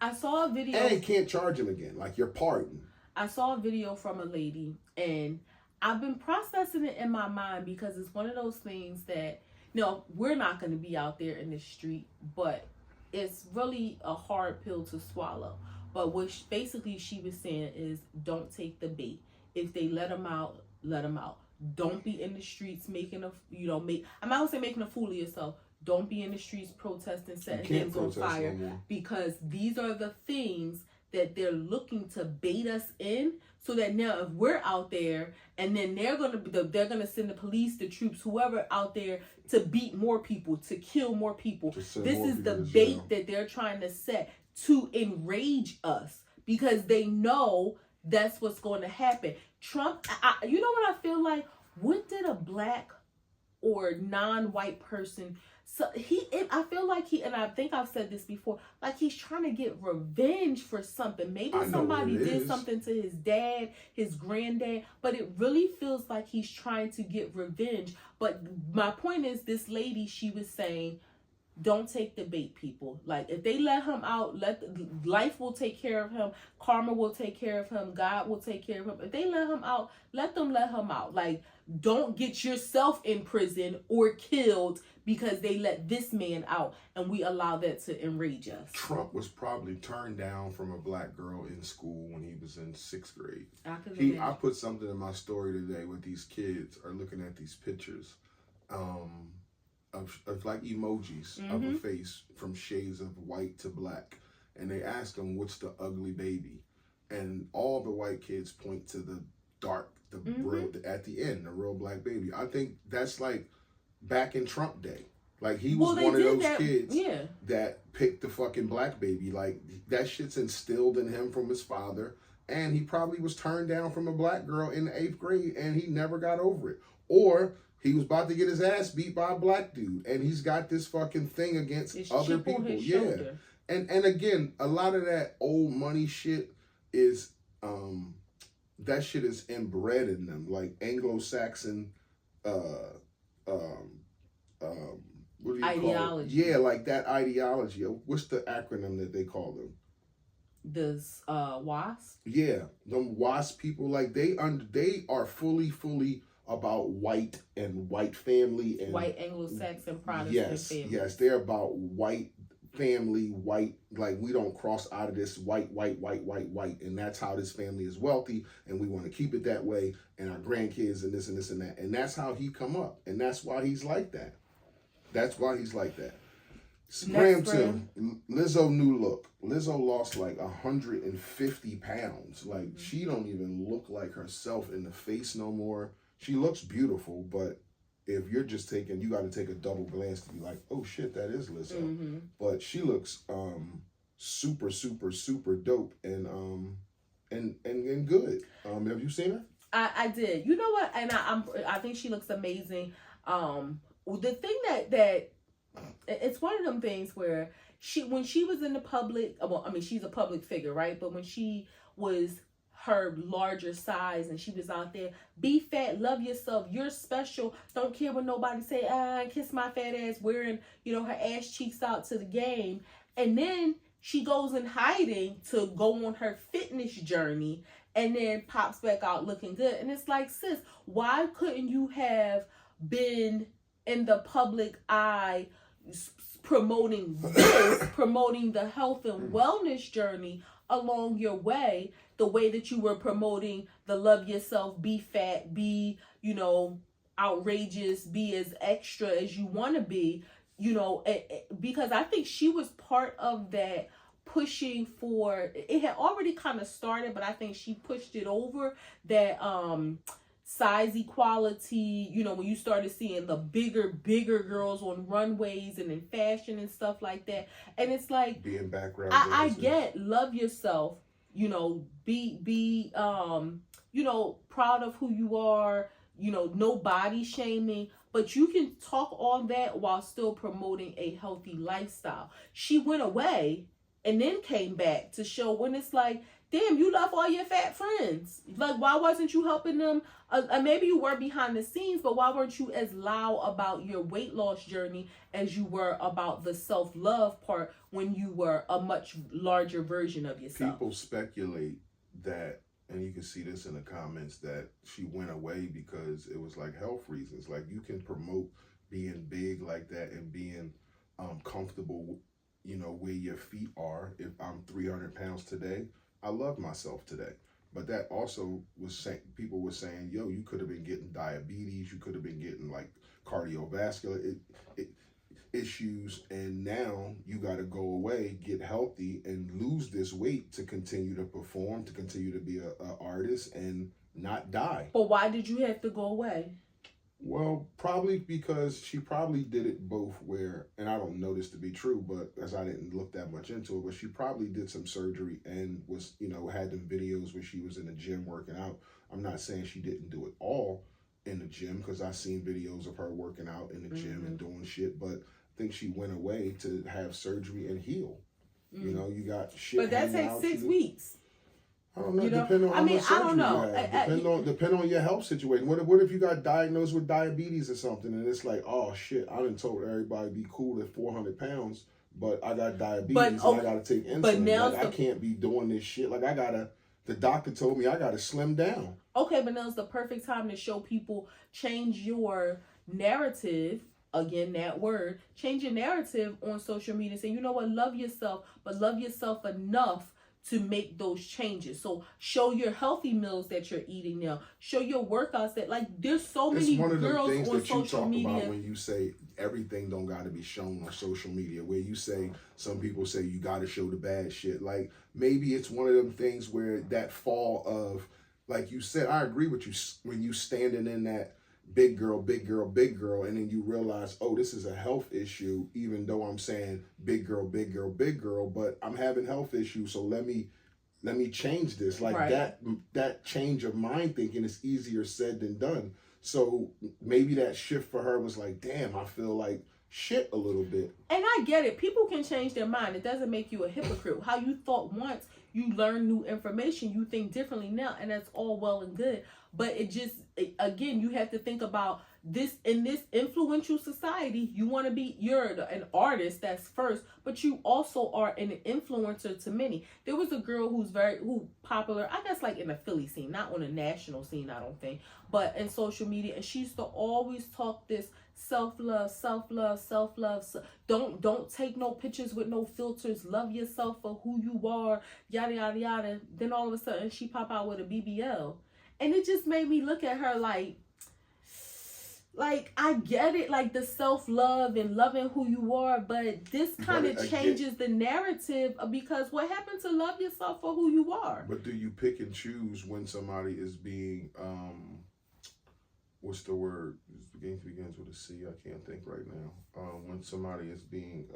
I saw a video. And can't charge him again, like you're pardoned. I saw a video from a lady, and I've been processing it in my mind because it's one of those things that, we're not going to be out there in the street, but it's really a hard pill to swallow. But what basically she was saying is, don't take the bait. If they let them out, let them out. Don't be in the streets making I'm not going to say making a fool of yourself. Don't be in the streets protesting, setting things on fire, because these are the things that they're looking to bait us in, so that now if we're out there and then they're gonna send the police, the troops, whoever out there to beat more people, to kill more people. This is the bait that they're trying to set to enrage us, because they know that's what's going to happen. Trump, you know what I feel like? What did a black or non-white person. So I feel like and I think I've said this before, like he's trying to get revenge for something. Maybe somebody did something to his dad, his granddad, but it really feels like he's trying to get revenge. But my point is, this lady, she was saying, don't take the bait, people. Like, if they let him out, life will take care of him. Karma will take care of him. God will take care of him. If they let him out, let them let him out. Like, don't get yourself in prison or killed because they let this man out and we allow that to enrage us. Trump was probably turned down from a black girl in school when he was in 6th grade. I put something in my story today where these kids are looking at these pictures. Of like emojis of a face from shades of white to black, and they ask them, what's the ugly baby? And all the white kids point to the dark, real, at the end, the real black baby. I think that's like back in Trump day. Like, he was one of those kids that picked the fucking black baby. Like, that shit's instilled in him from his father, and he probably was turned down from a black girl in the 8th grade and he never got over it. Or he was about to get his ass beat by a black dude, and he's got this fucking thing against other people. Yeah. And again, a lot of that old money shit is that shit is inbred in them. Like Anglo-Saxon what do you ideology. Call it? Yeah, like that ideology. What's the acronym that they call them? This WASP? Yeah. Them WASP people, like they are fully about white and white family and white Anglo-Saxon Protestant family. Yes, they're about white family, white, like we don't cross out of this white, and that's how this family is wealthy, and we want to keep it that way, and our grandkids and this and this and that, and that's how he come up, and that's why he's like that. That's why he's like that. Scram to Lizzo new look. Lizzo lost like 150 pounds. Like she don't even look like herself in the face no more. She looks beautiful, but if you're just you got to take a double glance to be like, oh shit, that is Lizzo. But she looks super dope and good. Have you seen her? I did. You know what? And I think she looks amazing. The thing that it's one of them things where when she was in the public, well, I mean, she's a public figure, right? But when she was her larger size and she was out there, be fat, love yourself, you're special, don't care what nobody say, kiss my fat ass, wearing, her ass cheeks out to the game. And then she goes in hiding to go on her fitness journey and then pops back out looking good. And it's like, sis, why couldn't you have been in the public eye promoting this, promoting the health and wellness journey along your way, the way that you were promoting the love yourself, be fat, be, outrageous, be as extra as you want to be, because I think she was part of that pushing for, it had already kind of started, but I think she pushed it over that, size equality, when you started seeing the bigger girls on runways and in fashion and stuff like that. And it's like, being background, I get love yourself, be proud of who you are, no body shaming, but you can talk all that while still promoting a healthy lifestyle. She went away and then came back to show when it's like, damn, you left all your fat friends. Like, why wasn't you helping them? Maybe you were behind the scenes, but why weren't you as loud about your weight loss journey as you were about the self-love part when you were a much larger version of yourself? People speculate that, and you can see this in the comments, that she went away because it was like health reasons. Like, you can promote being big like that and being comfortable, where your feet are. If I'm 300 pounds today, I love myself today. But that also was saying, people were saying, yo, you could have been getting diabetes, you could have been getting like cardiovascular issues, and now you got to go away, get healthy, and lose this weight to continue to perform, to continue to be an artist and not die. But why did you have to go away? Well, probably because she probably did it both where, and I don't know this to be true, but as I didn't look that much into it, but she probably did some surgery and was, had them videos where she was in the gym working out. I'm not saying she didn't do it all, in the gym, because I seen videos of her working out in the gym and doing shit, but I think she went away to have surgery and heal. You know, you got shit. But that takes 6 weeks. I don't know. Depending on how much surgery you have. Depend on your health situation. What if you got diagnosed with diabetes or something, and it's like, oh shit, I done told everybody be cool at 400 pounds, but I got diabetes and I gotta take insulin. But now I can't be doing this shit. Like the doctor told me I gotta slim down. Okay, but now's the perfect time to show people, change your narrative. Again, that word, change your narrative on social media. Say, you know what, love yourself, but love yourself enough to make those changes. So show your healthy meals that you're eating now. Show your workouts that, like, there's so many girls on social media. About when you say everything don't got to be shown on social media, where you say, some people say you got to show the bad shit. Like, maybe it's one of them things where that fall of, like you said, I agree with you, when you standing in that big girl, and then you realize, oh, this is a health issue, even though I'm saying big girl, but I'm having health issues, so let me change this. Like, that change of mind thinking is easier said than done. So maybe that shift for her was like, damn, I feel like shit a little bit. And I get it. People can change their mind. It doesn't make you a hypocrite. How you thought once, you learn new information, you think differently now, and that's all well and good. But again, you have to think about this, in this influential society, you want to be, you're an artist, that's first, but you also are an influencer to many. There was a girl who popular, I guess, like in the Philly scene, not on a national scene, I don't think, but in social media, and she used to always talk this self-love. Don't take no pictures with no filters. Love yourself for who you are, yada, yada, yada. Then all of a sudden, she pop out with a BBL. And it just made me look at her like I get it, like the self-love and loving who you are, but this kind of changes the narrative, because what happened to love yourself for who you are? But do you pick and choose when somebody is being, what's the word? It begins with a C, I can't think right now. When somebody is being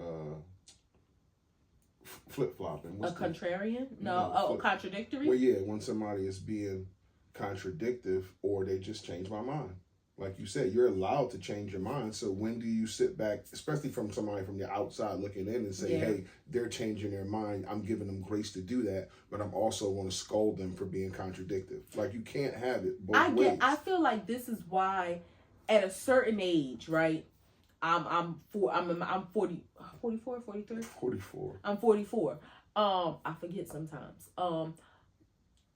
flip-flopping. A contrarian? No, contradictory? Well, yeah, when somebody is being contradictive, or they just change my mind. Like you said, you're allowed to change your mind. So when do you sit back, especially from somebody from the outside looking in, and say, hey, they're changing their mind, I'm giving them grace to do that, but I'm also going to scold them for being contradictive. Like, you can't have it both ways. I feel like this is why at a certain age, right? I'm 40, 44, 43? 44. I'm 44. I forget sometimes.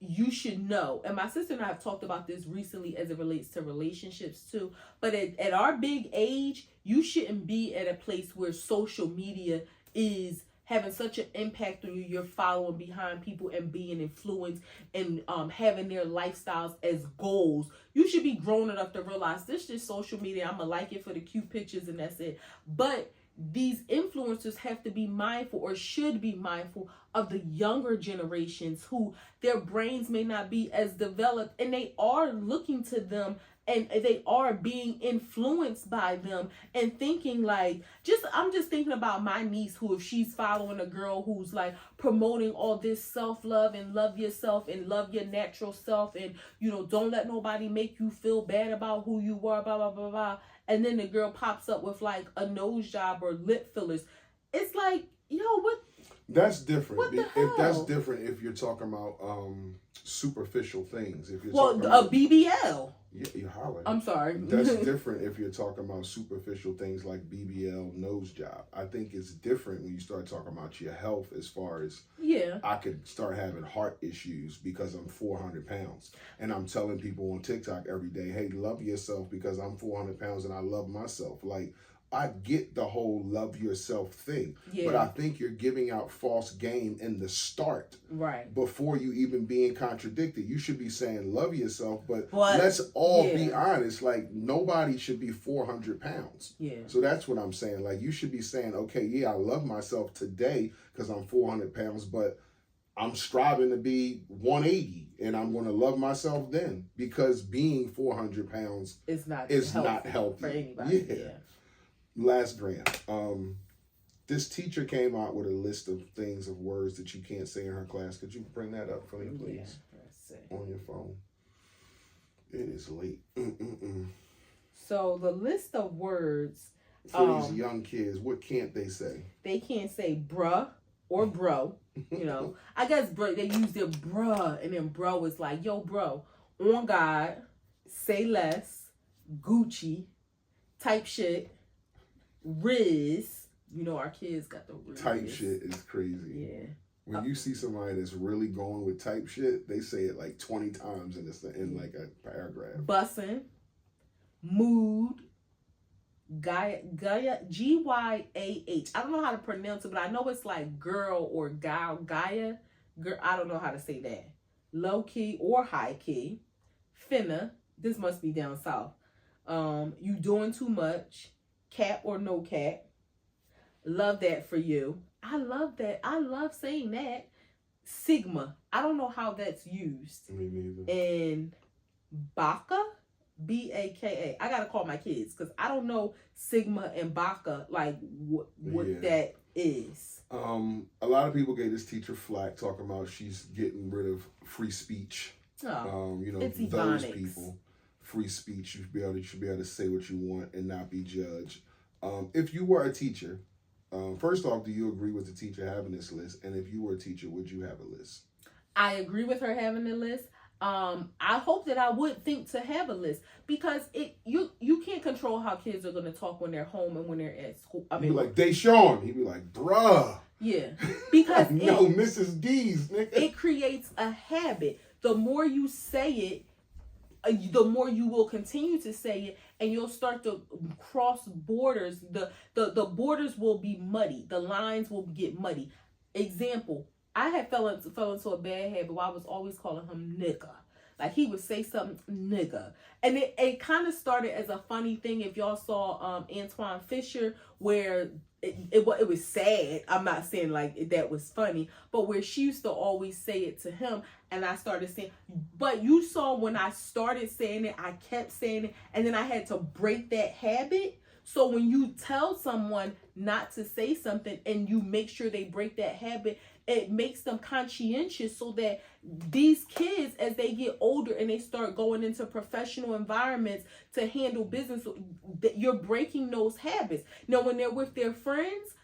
You should know, and my sister and I have talked about this recently as it relates to relationships too, but at our big age, you shouldn't be at a place where social media is having such an impact on you. You're following behind people and being influenced and having their lifestyles as goals. You should be grown enough to realize this is social media. I'm gonna like it for the cute pictures and that's it. But these influencers have to be mindful, or should be mindful, of the younger generations who their brains may not be as developed, and they are looking to them, and they are being influenced by them, and thinking like, I'm just thinking about my niece, who, if she's following a girl who's like promoting all this self-love and love yourself and love your natural self, and, you know, don't let nobody make you feel bad about who you are, blah, blah, blah, blah. And then the girl pops up with like a nose job or lip fillers. It's like, what? That's different. What the hell? That's different if you're talking about superficial things. If you're talking about a BBL. Yeah, you holler. I'm sorry. That's different if you're talking about superficial things like BBL, nose job. I think it's different when you start talking about your health, as far as, I could start having heart issues because I'm 400 pounds. And I'm telling people on TikTok every day, hey, love yourself because I'm 400 pounds and I love myself. Like, I get the whole love yourself thing, but I think you're giving out false game in the start, right? Before you even being contradicted. You should be saying love yourself, but let's all be honest. Like, nobody should be 400 pounds. Yeah. So that's what I'm saying. Like, you should be saying, okay, I love myself today because I'm 400 pounds, but I'm striving to be 180, and I'm going to love myself then, because being 400 pounds is not healthy for anybody. Yeah. Last grant. This teacher came out with a list of things, of words that you can't say in her class. Could you bring that up for me, please? Let's see. On your phone. It is late. So the list of words for these young kids, what can't they say? They can't say bruh or bro. You know, I guess bro, they use their bruh, and then bro is like, yo, bro, on God, say less, Gucci, type shit, Riz. You know, our kids got the Riz. Type shit is crazy. Yeah. When you see somebody that's really going with type shit, they say it like 20 times in like a paragraph. Bussin', mood, Gaia, Gyah. I don't know how to pronounce it, but I know it's like girl or gal, Gaia. Girl, I don't know how to say that. Low key or high key. Finna. This must be down south. You doing too much. Cat or no cat. Love that for you. I love that. I love saying that. Sigma. I don't know how that's used. Me neither. And Baka. Baka. I gotta call my kids because I don't know Sigma and Baka like what that is. A lot of people gave this teacher flack talking about she's getting rid of free speech. You know, it's those ebonics. people, free speech. You should be able to say what you want and not be judged. If you were a teacher, first off, do you agree with the teacher having this list? And if you were a teacher, would you have a list? I agree with her having the list. I hope that I would think to have a list because you can't control how kids are going to talk when they're home and when they're at school. I mean, be like Deshaun. He'd be like, bruh. Yeah, because no, Mrs. D's, nigga. It creates a habit. The more you say it, the more you will continue to say it, and you'll start to cross borders. The borders will be muddy. The lines will get muddy. Example. I had fell into a bad habit where I was always calling him nigga. Like he would say something, nigga. And it kind of started as a funny thing. If y'all saw Antoine Fisher, where it was sad. I'm not saying like that was funny, but where she used to always say it to him. And I started saying, but you saw when I started saying it, I kept saying it. And then I had to break that habit. So when you tell someone not to say something and you make sure they break that habit, it makes them conscientious so that these kids, as they get older and they start going into professional environments to handle business, that you're breaking those habits. Now, when they're with their friends,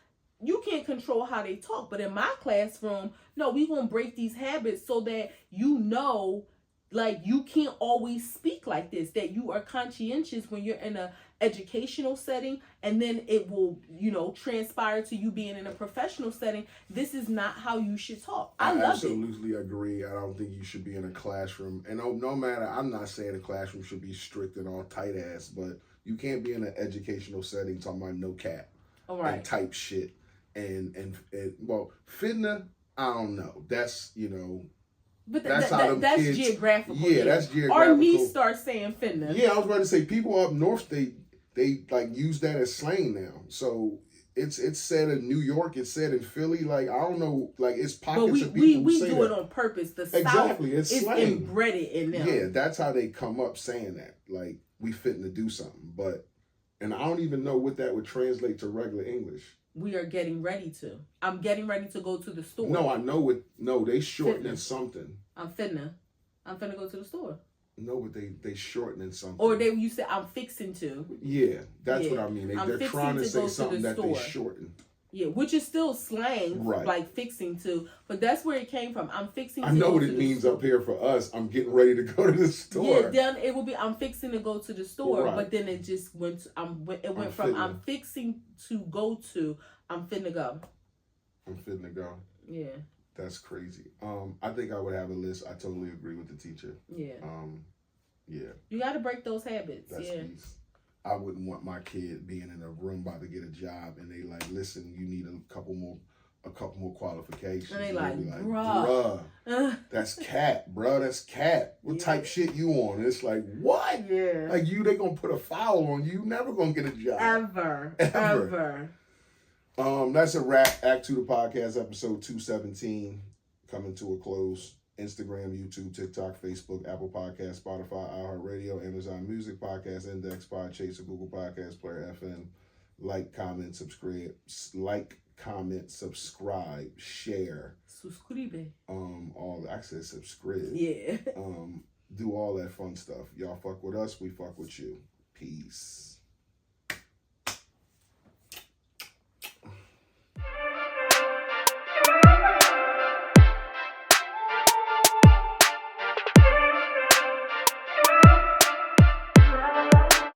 you can't control how they talk. But in my classroom, no, we're going to break these habits so that you know, like, you can't always speak like this, that you are conscientious when you're in a educational setting, and then it will, you know, transpire to you being in a professional setting. This is not how you should talk. I love absolutely agree. I don't think you should be in a classroom, and no matter, I'm not saying a classroom should be strict and all tight ass, but you can't be in an educational setting talking about no cap and type shit and well, fitna, I don't know. That's, you know. But that's kids, geographical. Yeah, that's geographical. Our niece starts saying finna. Yeah, I was about to say, people up north, they like use that as slang now. So it's said in New York, it's said in Philly. Like, I don't know, like it's pockets of people who say we do that. It on purpose. The exactly, South it's is slang. Embedded in them. Yeah, that's how they come up saying that. Like, we fitting to do something, and I don't even know what that would translate to regular English. We are getting ready to. I'm getting ready to go to the store. No, I know it. No, they shortening something. I'm finna go to the store. No, but they shortening something. Or you said I'm fixing to. Yeah, that's what I mean. They're trying to say something that they shorten. Yeah, which is still slang, right? Like fixing to, but that's where it came from. I'm fixing. I know what it means up here for us. I'm getting ready to go to the store. Yeah, then it will be I'm fixing to go to the store, but then it just went. I'm fixing to go to. I'm finna go. I'm finna go. Yeah. That's crazy. I think I would have a list. I totally agree with the teacher. Yeah. Yeah. You got to break those habits. That's peace. I wouldn't want my kid being in a room about to get a job and they like, listen, you need a couple more qualifications. And they like, bruh, that's cat, bruh, that's cat. What type shit you on? And it's like, what? Yeah. Like they gonna put a foul on you. Never gonna get a job. Ever. That's a wrap. Act 2 the podcast, episode 217, coming to a close. Instagram, YouTube, TikTok, Facebook, Apple Podcasts, Spotify, iHeartRadio, Amazon Music, Podcast Index, Podchaser, Google Podcasts, Player FM. Like, comment, subscribe. Share. Suscribe. I said subscribe. Yeah. do all that fun stuff. Y'all fuck with us, we fuck with you. Peace.